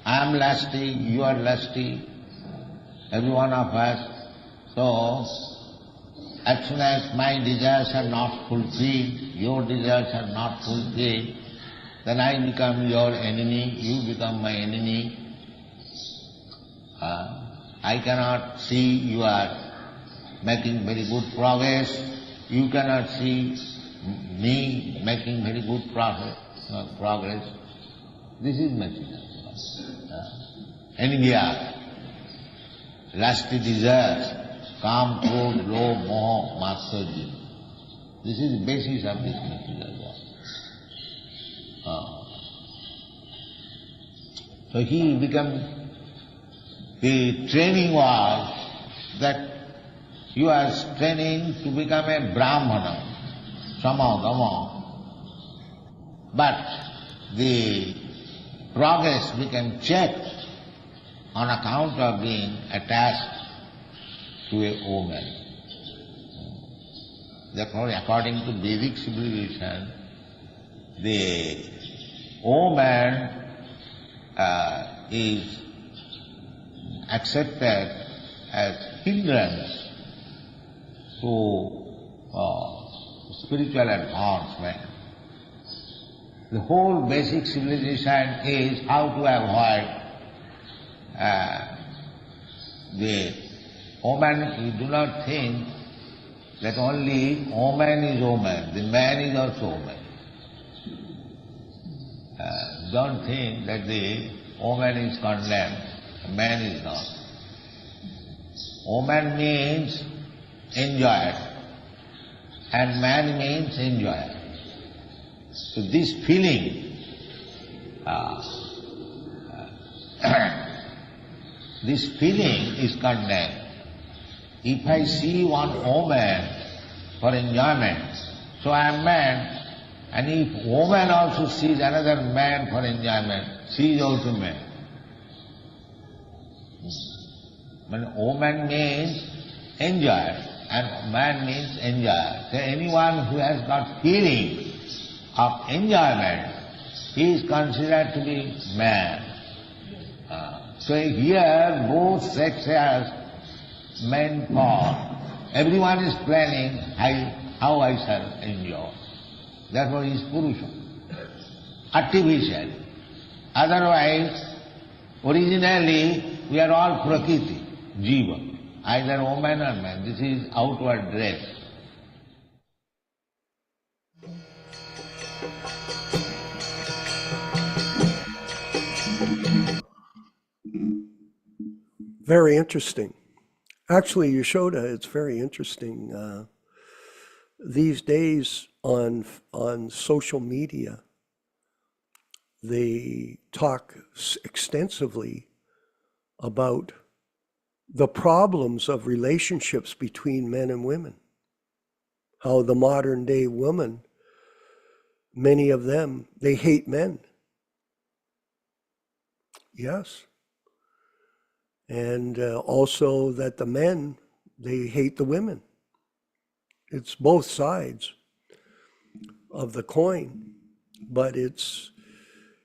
I am lusty, you are lusty, every one of us, so as soon as my desires are not fulfilled, your desires are not fulfilled, then I become your enemy, you become my enemy. I cannot see you are making very good progress, you cannot see me making very good progress. This is material. Envy, lusty desires, Kam, Krodh, Lobh, Moh, Matsarya. This is the basis of this material world. So he became, the training was that you are training to become a Brahmana, Samadama. But the progress became checked on account of being attached to a woman. Therefore, according to Vedic civilization, the woman is accepted as hindrance to spiritual advancement. The whole basic civilization is how to avoid the woman. You do not think that only woman is woman, the man is also woman. Don't think that the woman is condemned, the man is not. Woman means enjoyer and man means enjoyer. So this feeling, this feeling is condemned. If I see one woman for enjoyment, so I am man, and if woman also sees another man for enjoyment, she is also man. When woman means enjoyer and man means enjoyer. So anyone who has got feeling of enjoyment, he is considered to be man. So here both sexes men for. Everyone is planning how I shall enjoy. Therefore he is Purusha. Artificial. Otherwise, originally we are all Prakriti, Jiva, either woman or man. This is outward dress. Very interesting. Actually, Yashoda, it's very interesting. These days on social media, they talk extensively about the problems of relationships between men and women. How the modern day woman, many of them, they hate men. Yes. And also that the men, they hate the women. It's both sides of the coin, but it's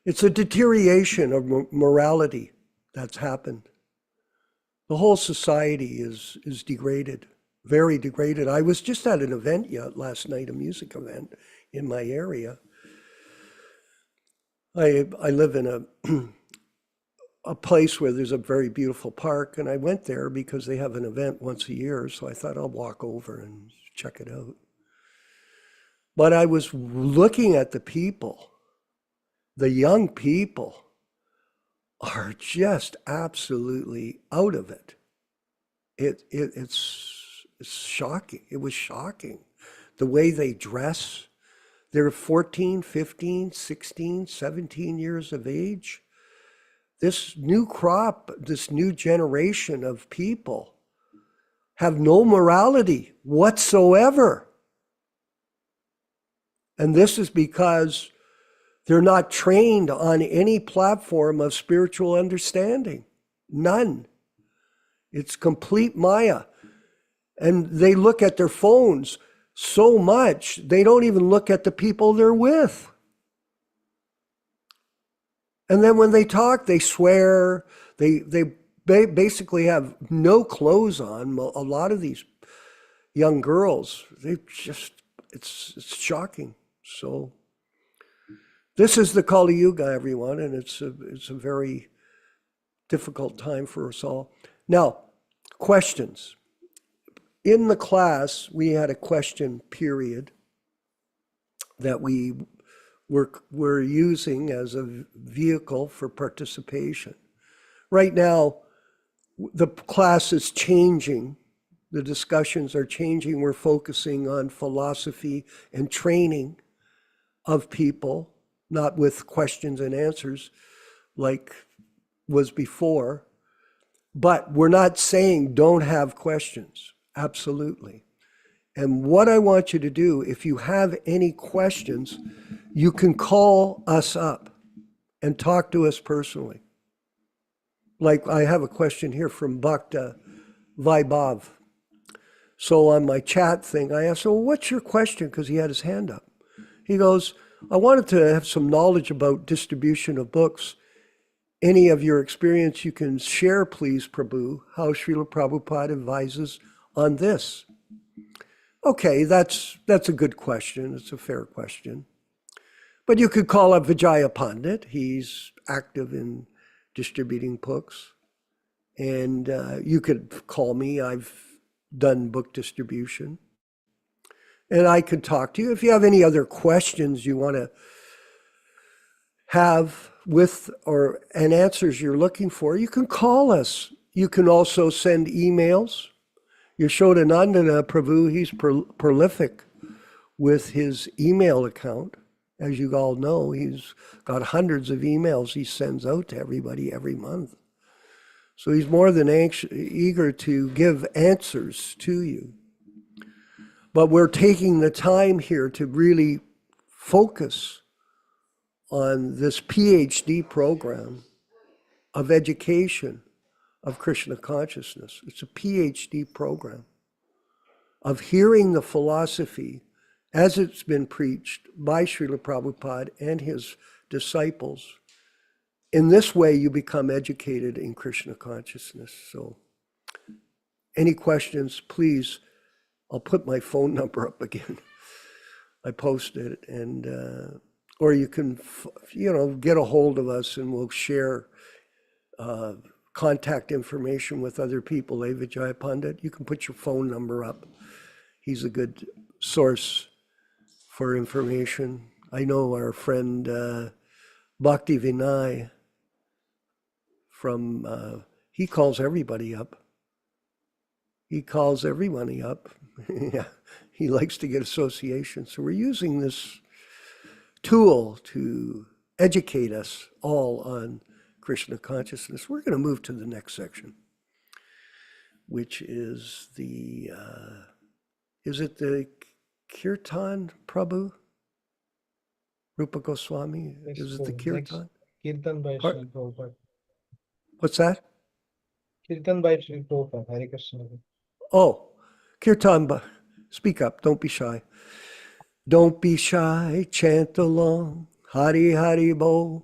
a deterioration of morality that's happened. The whole society is degraded, very degraded. I was just at an event last night, a music event in my area. I live in a place where there's a very beautiful park, and I went there because they have an event once a year, so I thought I'll walk over and check it out. But I was looking at the people. The young people are just absolutely out of it. It's shocking. It was shocking. The way they dress. They're 14, 15, 16, 17 years of age. This new crop, this new generation of people have no morality whatsoever. And this is because they're not trained on any platform of spiritual understanding. None. It's complete Maya. And they look at their phones so much, they don't even look at the people they're with. And then when they talk, they swear. They basically have no clothes on. A lot of these young girls, it's shocking. So this is the Kali Yuga, everyone, and it's a very difficult time for us all. Now, questions. In the class, we had a question period that we're using as a vehicle for participation. Right now, the class is changing. The discussions are changing. We're focusing on philosophy and training of people, not with questions and answers like was before. But we're not saying don't have questions. Absolutely. And what I want you to do, if you have any questions, you can call us up and talk to us personally. Like I have a question here from Bhakta Vaibhav. So on my chat thing, I asked, well, what's your question? Because he had his hand up. He goes, I wanted to have some knowledge about distribution of books. Any of your experience you can share, please, Prabhu, how Srila Prabhupada advises on this. Okay, that's a good question. It's a fair question. But you could call up Vijaya Pandit. He's active in distributing books. And you could call me. I've done book distribution. And I could talk to you. If you have any other questions you want to have with and answers you're looking for, you can call us. You can also send emails. Yashodanandana Prabhu, he's prolific with his email account. As you all know, he's got hundreds of emails he sends out to everybody every month. So he's more than eager to give answers to you. But we're taking the time here to really focus on this PhD program of education of Kṛṣṇa consciousness. It's a PhD program of hearing the philosophy as it's been preached by Srila Prabhupada and his disciples. In this way, you become educated in Kṛṣṇa consciousness. So any questions, please, I'll put my phone number up again. I posted it, and or you can, get a hold of us and we'll share contact information with other people. Vijaya Pandit, you can put your phone number up. He's a good source for information. I know our friend Bhakti Vinay he calls everybody up. He calls everybody up. Yeah, he likes to get association. So we're using this tool to educate us all on Krishna consciousness. We're going to move to the next section, which is is it the Kirtan Prabhu? Rupa Gosvāmī? Is it the Kirtan? Kirtan by Sri Prabhupada. What's that? Kirtan by Sri Prabhupada. Hare Kṛṣṇa. Oh, Kirtan, speak up, don't be shy. Don't be shy, chant along, Hari Hari Bol.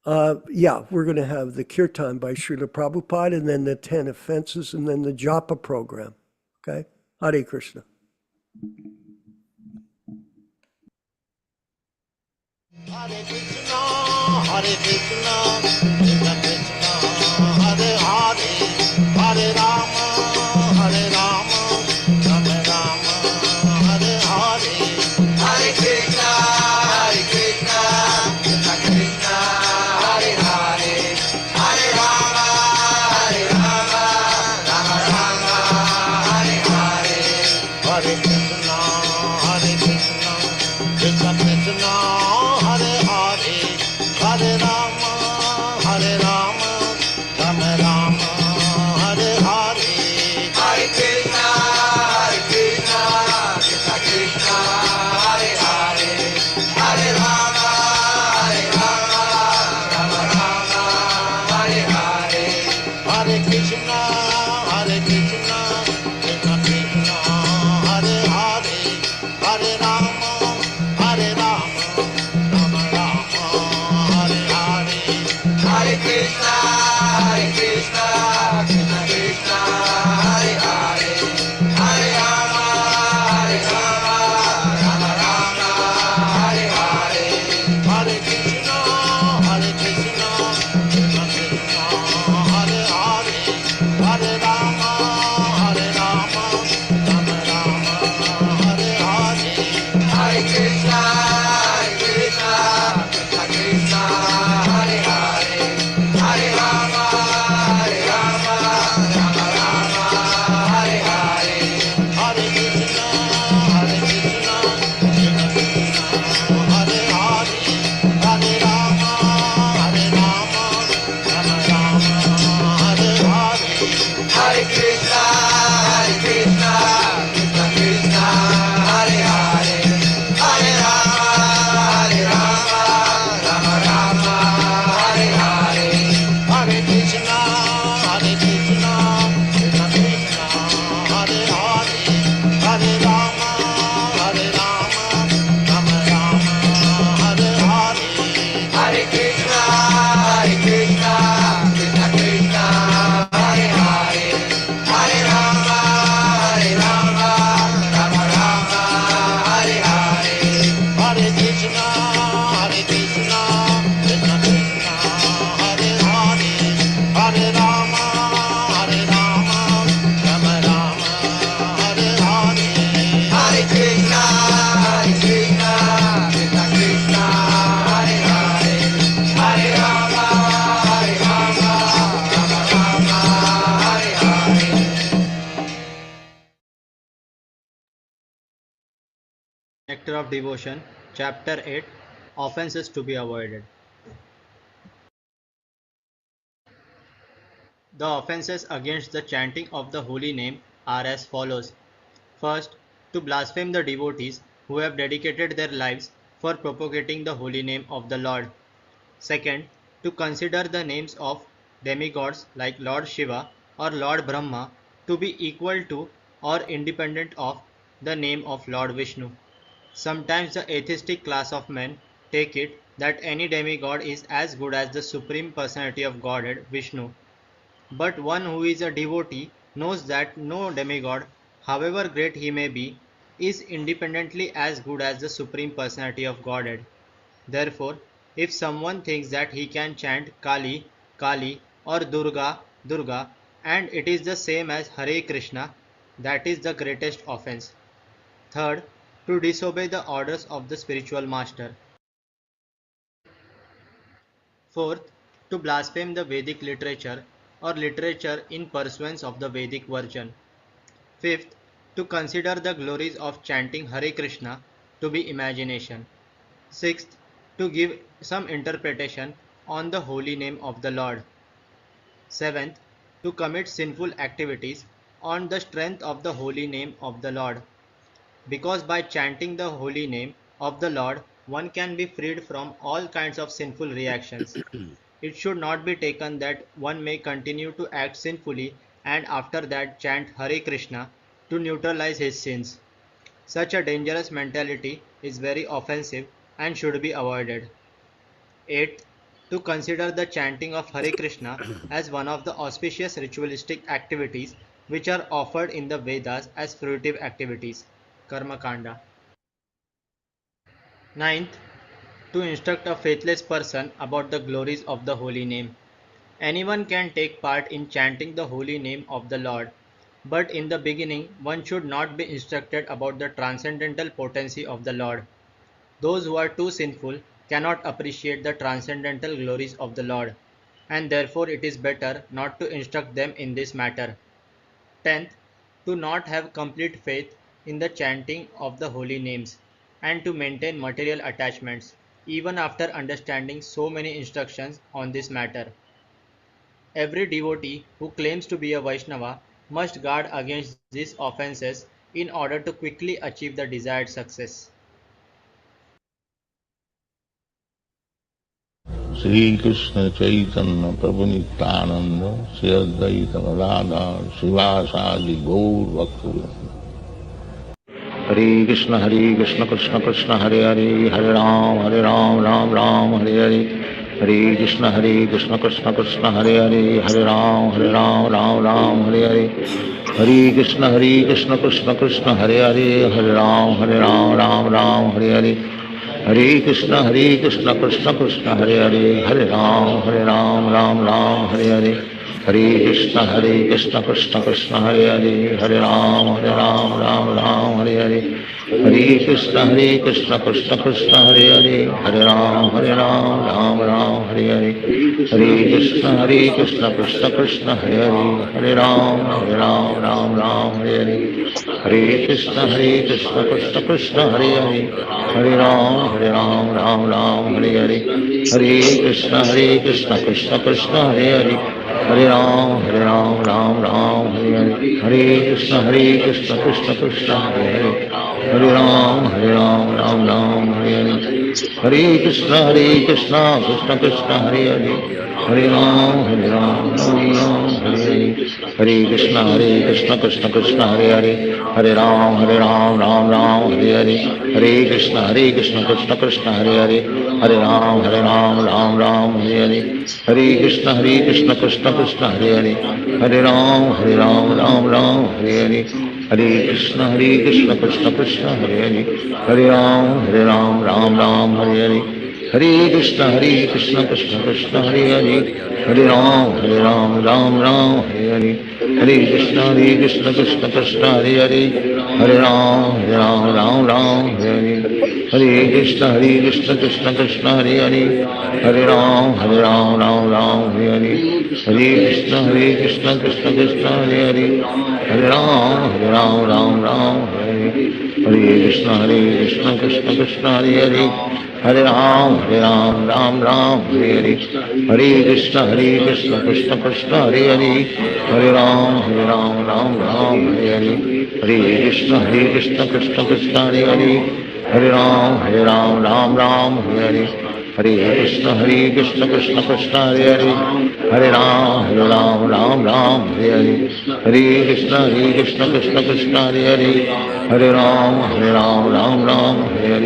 Yeah, we're going to have the Kirtan by Srila Prabhupada, and then the 10 offenses, and then the Japa program. Okay? Hare Krishna. Hare Krishna, Hare Krishna, Krishna Krishna, Hare Hare, Hare Rama, Hare Rama, Rama Rama, Hare Hare. Hare Krishna, Hare Krishna, Krishna Krishna, Hare Hare, Hare Rama, Hare Rama, Rama Rama, Hare Hare. Hare Krishna, Hare Krishna, Krishna Krishna, Hare Hare, Hare Rama, Hare Rama, Rama Rama, Hare Hare. Hare Krishna, Hare Krishna, Krishna Krishna, Hare Hare, Hare Rama, Hare Rama, Rama Rama, Hare Hare. Hare Krishna, Hare Krishna, Krishna Krishna, Hare Hare, Hare Rama, Hare Rama, Rama Rama, Hare Hare. Hare Krishna, Hare Krishna, Krishna Krishna, Hare Hare, Hare Rama, Hare Rama, Rama Rama, Hare Hare. Hare Krishna, Hare Krishna, Krishna Krishna, Hare Hare, Hare Rama, Hare Rama, Rama Rama, Hare Hare. Hare Krishna, Hare Krishna, Krishna Krishna, Hare Hare, Hare Rama, Hare Rama, Rama Rama, Hare Hare. Hare Krishna, Hare Krishna, Krishna Krishna, Hare Hare, Hare Rama, Hare Rama, Rama Rama, Hare Hare. Hare Krishna, Hare Krishna, Krishna Krishna, Hare Hare, Hare Rama, Hare Rama, Rama Rama, Hare Hare. Hare Krishna, Hare Krishna, Krishna Krishna, Hare Hare, Hare Rama, Hare Rama, Rama Rama, Hare Hare. Hare Krishna, Hare Krishna, Krishna Krishna, Hare Hare, Hare Rama, Hare Rama, Rama Rama, Hare Hare. Hare Krishna, Hare Krishna, Krishna Krishna, Hare Hare, Hare Rama, Hare Rama, Rama Rama, Hare Hare. Hare Krishna, Hare Krishna, Krishna Krishna, Hare Hare, Hare Rama, Hare Rama, Rama Rama, Hare Hare. Nectar of Devotion, Chapter 8, Offenses to be Avoided. The offenses against the chanting of the holy name are as follows. First, to blaspheme the devotees who have dedicated their lives for propagating the holy name of the Lord. Second, to consider the names of demigods like Lord Shiva or Lord Brahma to be equal to or independent of the name of Lord Vishnu. Sometimes the atheistic class of men take it that any demigod is as good as the Supreme Personality of Godhead, Vishnu. But one who is a devotee knows that no demigod, however great he may be, is independently as good as the Supreme Personality of Godhead. Therefore, if someone thinks that he can chant Kali, Kali or Durga, Durga, and it is the same as Hare Krishna, that is the greatest offense. Third, to disobey the orders of the spiritual master. Fourth, to blaspheme the Vedic literature or literature in pursuance of the Vedic version. Fifth, to consider the glories of chanting Hare Krishna to be imagination. Sixth, to give some interpretation on the holy name of the Lord. Seventh, to commit sinful activities on the strength of the holy name of the Lord. Because by chanting the holy name of the Lord, one can be freed from all kinds of sinful reactions. It should not be taken that one may continue to act sinfully and after that chant Hare Krishna to neutralize his sins. Such a dangerous mentality is very offensive and should be avoided. 8. To consider the chanting of Hare Krishna as one of the auspicious ritualistic activities which are offered in the Vedas as fruitive activities. Karma Kanda. 9th. To instruct a faithless person about the glories of the holy name. Anyone can take part in chanting the holy name of the Lord, but in the beginning one should not be instructed about the transcendental potency of the Lord. Those who are too sinful cannot appreciate the transcendental glories of the Lord, and therefore it is better not to instruct them in this matter. 10th. To not have complete faith in the chanting of the holy names, and to maintain material attachments, even after understanding so many instructions on this matter. Every devotee who claims to be a Vaishnava must guard against these offenses in order to quickly achieve the desired success. Sri Krishna Chaitanya Prabhu Nityananda Sri Advaita Gadadhar Srivasadi Gaur Bhaktivinoda. Hare Krishna Krishna Krishna Hare Hare Hare Ram Ram Hare Hare Hare Krishna Krishna Krishna Hare Hare Hare Ram Ram Hare Hare Hare Krishna Krishna Krishna Hare Hare Hare Ram Hare Hare Hare Krishna Krishna Krishna Hare Hare Hare Ram Hare Hare Hare Krishna Krishna Krishna Hare Hare Hare Ram Hare Hare Hare Krishna Krishna Krishna Hare Hare Hare Ram Hare Hare Hare Krishna Krishna Krishna Hare Hare Hare Ram Hare Hare Hare Krishna Krishna Krishna Hare Hare Hare Ram Hare Hare Hare Krishna Krishna Krishna Hare Hare Hare Ram Hare Hare Hare Krishna Krishna Krishna Hare Hare Hare Ram Hare Hare Hare Krishna Krishna Krishna Hare Hare Hare Ram Hare Hare Hare Krishna Krishna Krishna Hare Hare Hare Ram Hare Hare Hare Krishna Krishna Krishna Hare Hare Hare Ram Hare Hare Hare Krishna Krishna Krishna Hare Hare Hare Ram Hare Hare Hare Krishna Krishna Krishna Hare Hare Hare Ram Hare Hare Hare Krishna Krishna Krishna Hare Hare Hare Ram Hare Hare Hare Krishna Krishna Krishna Hare Hare Hare Ram Hare Hare Hare Krishna Krishna Krishna Hare Hare Hare Ram Hare Hare Hare Krishna Krishna Krishna Hare Hare Hare Ram Hare Hare Hare Krishna Krishna Krishna Hare Hare Hare Ram Hare Hare Hare Krishna Krishna Krishna Hare Hare Hare Ram Hare Hare Hare Krishna Krishna Krishna Hare Hare Hare Ram Hare Hare Hare Krishna Krishna Krishna Hare Hare Hare Ram Hare Hare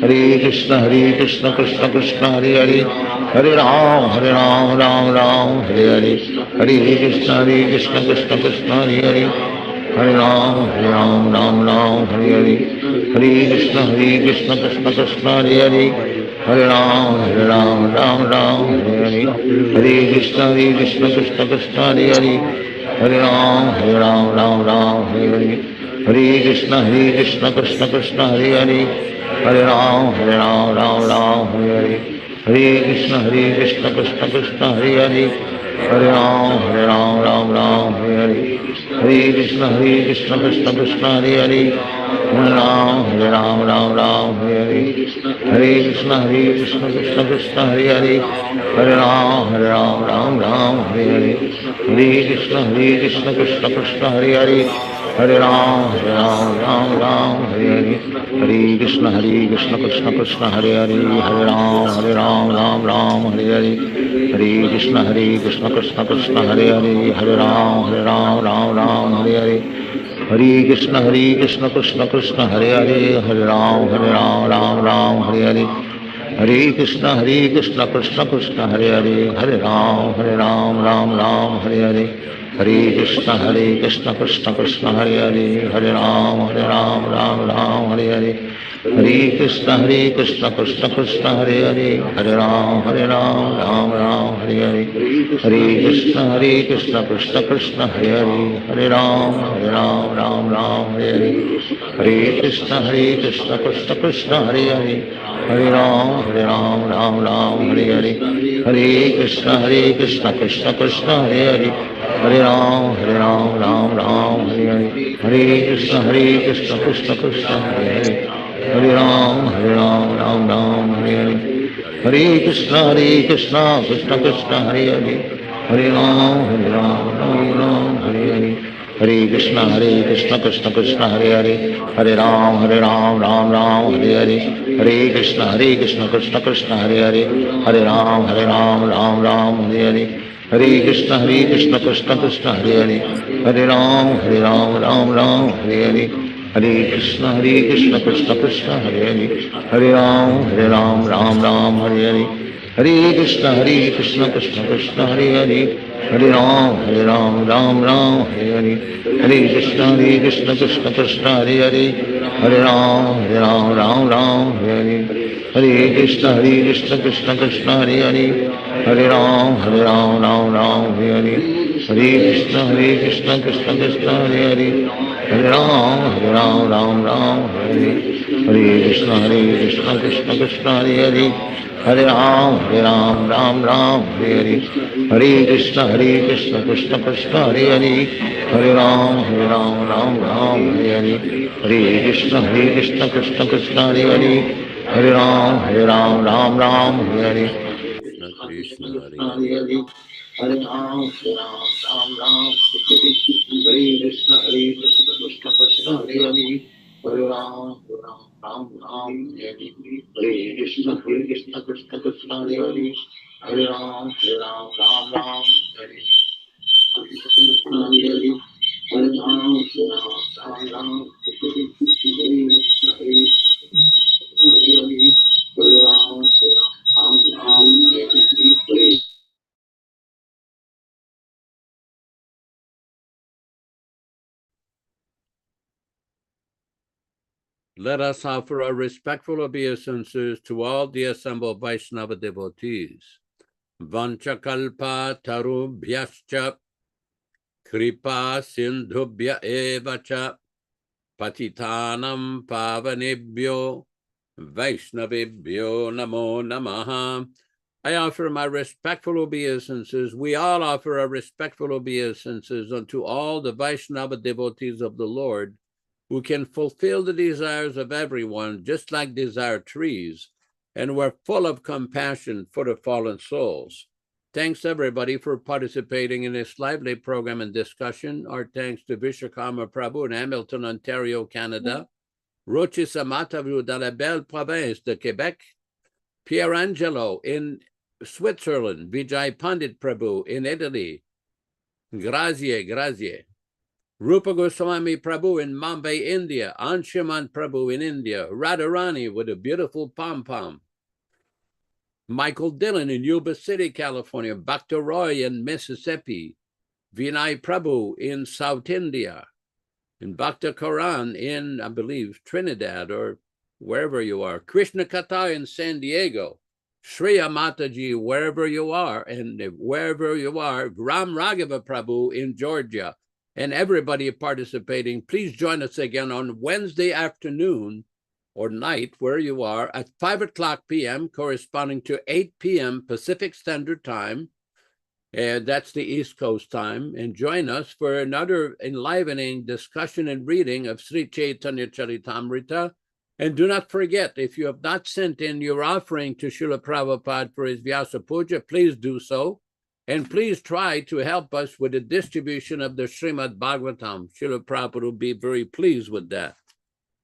Hare Krishna Krishna Krishna Hare Hare Hare Ram Hare Hare Hare Krishna Krishna Krishna Hare Hare Hare Ram Hare Hare Hare Krishna Krishna Krishna Hare Hare Hare Ram Hare Hare Hare Krishna Krishna Krishna Hare Hare Hare Ram Hare Hare Hare Krishna Krishna Krishna Hare Hare Hare Ram Hare Hare Hare Krishna Krishna Krishna Hare Hare Hare Ram Hare Hare Hare Krishna Krishna Krishna Hare Hare Hare Ram, Ram Ram, Hare Hare. Hare Krishna, Krishna Krishna, Hare Hare. Hare Ram, Ram, Hare Hare. Hare Krishna, Krishna Krishna, Hare Hare. Hare Ram, Ram, Hare Hare. Hare Krishna, Krishna Krishna, Hare Hare. Hare Ram, Ram, Hare Hare. Hare Krishna, Krishna Krishna, Hare Hare. Hare Ram, Ram, Hare Hare. Hare Krishna, Krishna Krishna, Hare Hare. Hare Ram, Ram, Hare Hare. Hare Krishna, Krishna Krishna, Hare Hare. Hare Ram, Ram, Hare Hare. Hare Krishna, Krishna Krishna, Hare Hare. Hare Ram, Ram, Hare Hare. Hare Krishna, Krishna Krishna, Hare Hare. Hare Ram, Ram, Hare Hare. Hare Krishna, Krishna Krishna, Hare Hare. Hare Ram, Ram, Hare Hare. Hare Krishna, Krishna Krishna, Hare Hare. Hare Ram, Ram, Hare Hare. Hare Krishna, Krishna Krishna, Hare Hare. Hare Ram, Ram, Hare Hare. Hare Krishna, Krishna Krishna, Hare Hare. Hare Ram, Ram, Hare Hare. Hare Krishna, Krishna Krishna, Hare Hare. Hare Ram, Ram, Hare Hare. Hare Krishna, Krishna Krishna, Hare Hare. Hare Ram, Ram, Hare Hare. Hare Krishna, Krishna Krishna, Hare Hare. Hare Ram, Ram, Hare Hare. Hare Krishna, Krishna Krishna, Hare Hare. Hare Ram, Ram, Hare Hare. Hare Krishna, Krishna Krishna, Hare Hare. Hare Ram, Ram, Hare Hare. Hare Krishna, Krishna Krishna, Hare Hare. Hare Ram, Ram, Hare Hare. Hare Krishna, Krishna Hare Hare. Hare Ram, Ram, Hare Hare. Hare Krishna, Krishna Hare Hare. Hare Ram, Ram, Hare Hare. Hare Krishna, Krishna Hare Hare. Hare Ram, Ram, Hare Hare. Hare Krishna, Krishna Hare Hare. Hare Ram, Ram, Hare Hare. Hare Krishna, Krishna Hare Hare. Hare Ram, Ram, Hare Hare. Hare Krishna, Krishna Hare Hare. Hare Ram, Ram, Hare Hare. Hare Krishna, Krishna Hare Hare. Hare Ram, Ram, Hare Hare. Krishna, Hare Ram, Ram, Hare Krishna, Krishna Hare Hare. Hare Ram, Ram, Hare Hare. Hare Krishna, Krishna Hare Hare. Hare Ram, Ram, Hare Hare. Hare Krishna, Hare Hare. Hare Ram, Ram, Hare Hare. Let us offer our respectful obeisances to all the assembled Vaishnava devotees. Vanchakalpa tarubhyascha kripa sindhubhya evacha patitanam pavanebhyo Vaishnavebhyo namo namaha. I offer my respectful obeisances. We all offer our respectful obeisances unto all the Vaishnava devotees of the Lord, who can fulfill the desires of everyone, just like desire trees, and we're full of compassion for the fallen souls. Thanks, everybody, for participating in this lively program and discussion. Our thanks to Vishwakarma Prabhu in Hamilton, Ontario, Canada, Rochi Samatavu dans la belle province de Québec, Pierre Angelo in Switzerland, Vijay Pandit Prabhu in Italy, grazie. Rupa Gosvāmī Prabhu in Mumbai, India, Anshuman Prabhu in India, Radharani with a beautiful pom-pom, Michael Dillon in Yuba City, California, Bhakta Roy in Mississippi, Vinay Prabhu in South India, and Bhakta Karan in, I believe, Trinidad or wherever you are, Kṛṣṇa Kata in San Diego, Shriya Mataji, wherever you are, and wherever you are, Ram Raghava Prabhu in Georgia, and everybody participating, please join us again on Wednesday afternoon or night, where you are, at 5 o'clock p.m., corresponding to 8 p.m. Pacific Standard Time, That's the East Coast time. And join us for another enlivening discussion and reading of Sri Chaitanya Charitamrita. And do not forget, if you have not sent in your offering to Srila Prabhupada for his Vyasa Puja, please do so. And please try to help us with the distribution of the Srimad Bhagavatam. Srila Prabhupada will be very pleased with that.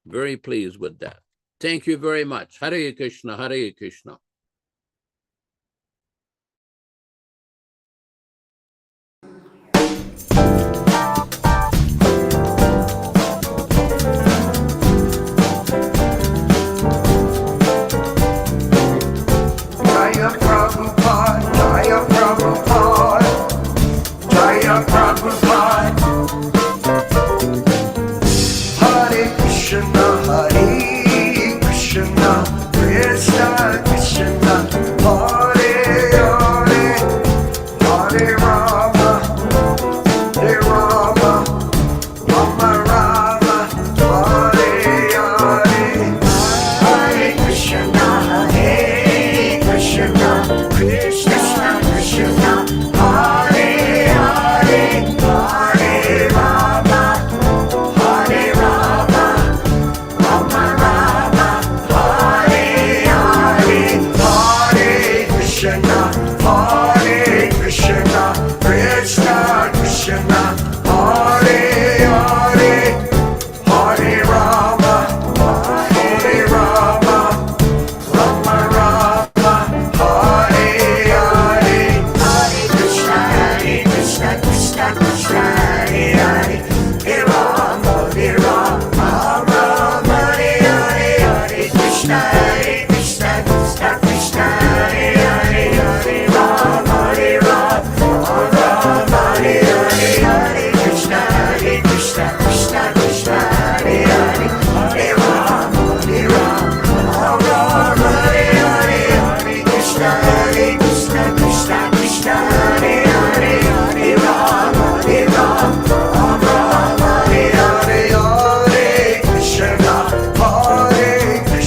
Very pleased with that. Thank you very much. Hare Krishna, Hare Krishna. Jaya Prabhupada, Jaya Prabhupada, Jaya Prabhupada. Hare Krishna, Hare Krishna, Krishna Krishna, Hare Hare, Hare Rama, Hare Rama, Rama Rama, Hare Hare, Hare Krishna, Hare Krishna, Krishna Krishna, Hare Hare, Hare Rama, Hare Rama, Rama Rama, Hare Hare, Hare Krishna, Hare Krishna, Krishna Krishna, Hare Hare, Hare Rama, Hare Rama, Rama Rama, Hare Hare, Hare Krishna, Krishna Krishna, Hare Hare, Hare Rama, Rama, Hare Krishna, Krishna Krishna, Hare Hare, Hare Rama, Rama, Hare Krishna, Krishna Krishna, Hare Hare, Hare Rama, Rama, Hare Krishna, Krishna Krishna, Hare Hare, Hare Rama, Rama, Hare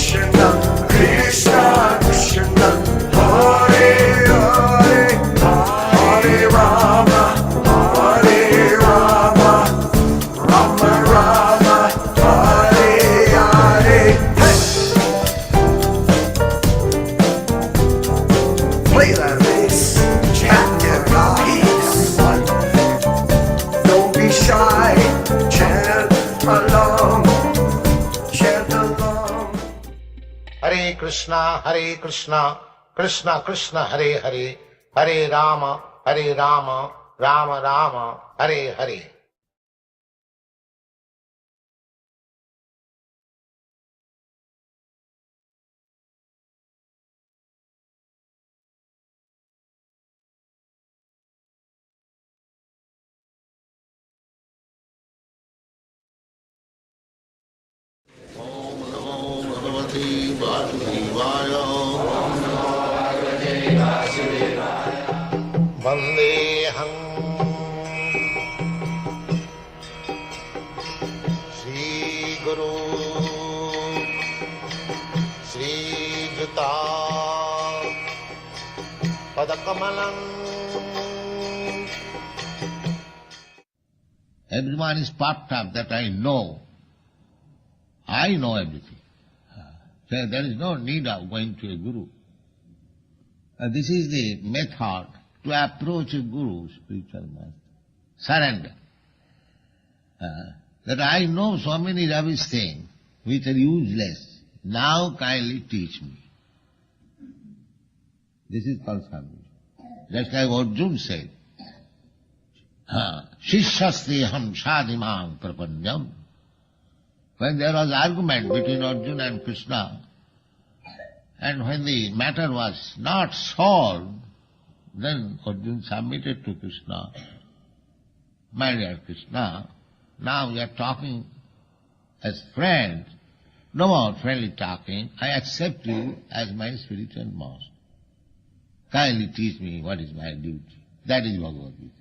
Krishna, Krishna Krishna, Hare Hare, Hare Rama, Rama Rama, Hare Hare. Play that bass, chant your peace. Don't be shy, chant along, chant along. Hare Krishna, Krishna Krishna, Hare Hare, Hare Rama, Rama Rama, Hare Hare. Om Namo Bhagavate Vasudevaya. Vandeham Shri Guru Shri Juta Padakamalam. Everyone is puffed up that I know. I know everything. So there is no need of going to a guru. This is the method to approach a guru, spiritual master. Surrender. That I know so many rubbish things which are useless. Now kindly teach me. This is called submission. Just like Arjuna said, Shishyasteham sadimam prapanyam. When there was argument between Arjuna and Kṛṣṇa, and when the matter was not solved, then Arjuna submitted to Kṛṣṇa. My dear Kṛṣṇa, now we are talking as friends, no more friendly talking. I accept you as my spiritual master. Kindly teach me what is my duty. That is Bhagavad Gita.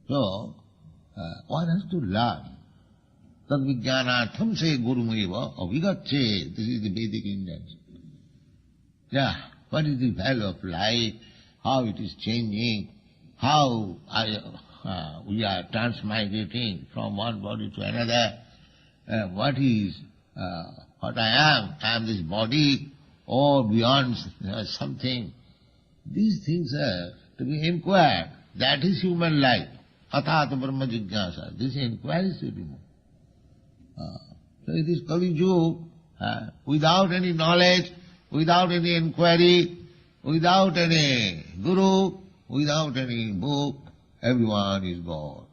So, one has to learn. Tad vijnanatham se gurumeva avigache. This is the Vedic Indian. Yeah, what is the value of life? how it is changing, how we are transmigrating from one body to another, what I am this body, or beyond something. These things are to be inquired. That is human life. Athāta brahma jignāsa. This inquiry is to be moved. So it is Kali Yuga, without any knowledge, without any inquiry, without any guru, without any book, everyone is gone.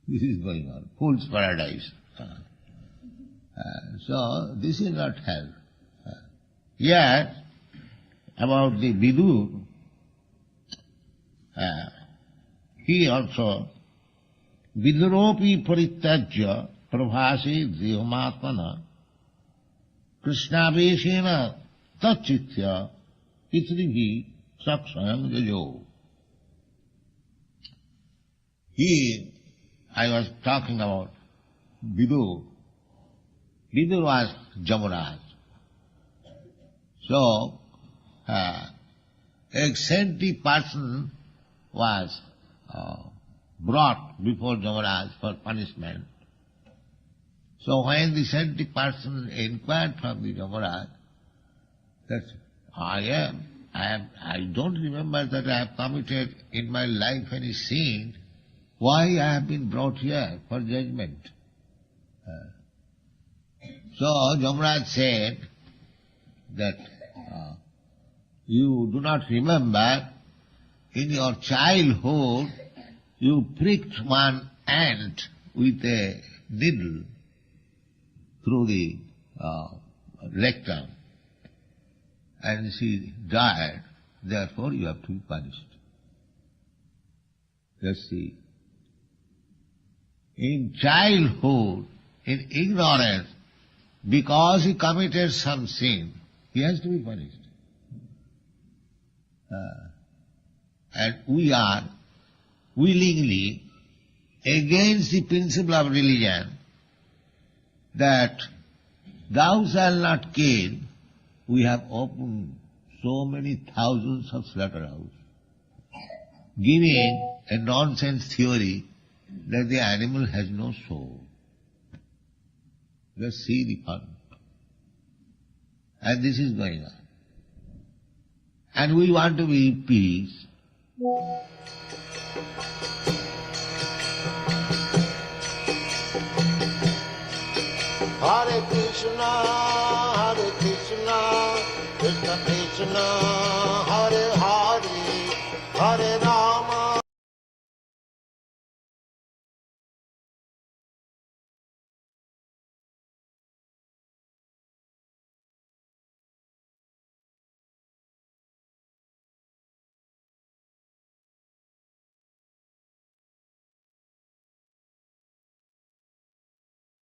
This is going on. Fool's paradise. So this is not hell. Yet, about the Vidur, he also, Viduropi parityajya prabhasi dhiyomatmana Kṛṣṇaveshena tacchitya pitrihi saksayam jayo. I was talking about Vidur. Vidur was Jamaraj. So, a saintly person was brought before Jamaraj for punishment. So when the saintly person inquired from the Jamaraj that I don't remember that I have committed in my life any sin, why I have been brought here for judgment? So Jamaraj said that you do not remember in your childhood you pricked one ant with a needle through the rectum and she died, therefore you have to be punished. Let's see. In childhood, in ignorance, because he committed some sin, he has to be punished. And we are willingly against the principle of religion that thou shalt not kill. We have opened so many thousands of slaughterhouses, giving a nonsense theory that the animal has no soul. Just see the fun. And this is going on. And we want to be in peace. Hare Krishna, Krishna Krishna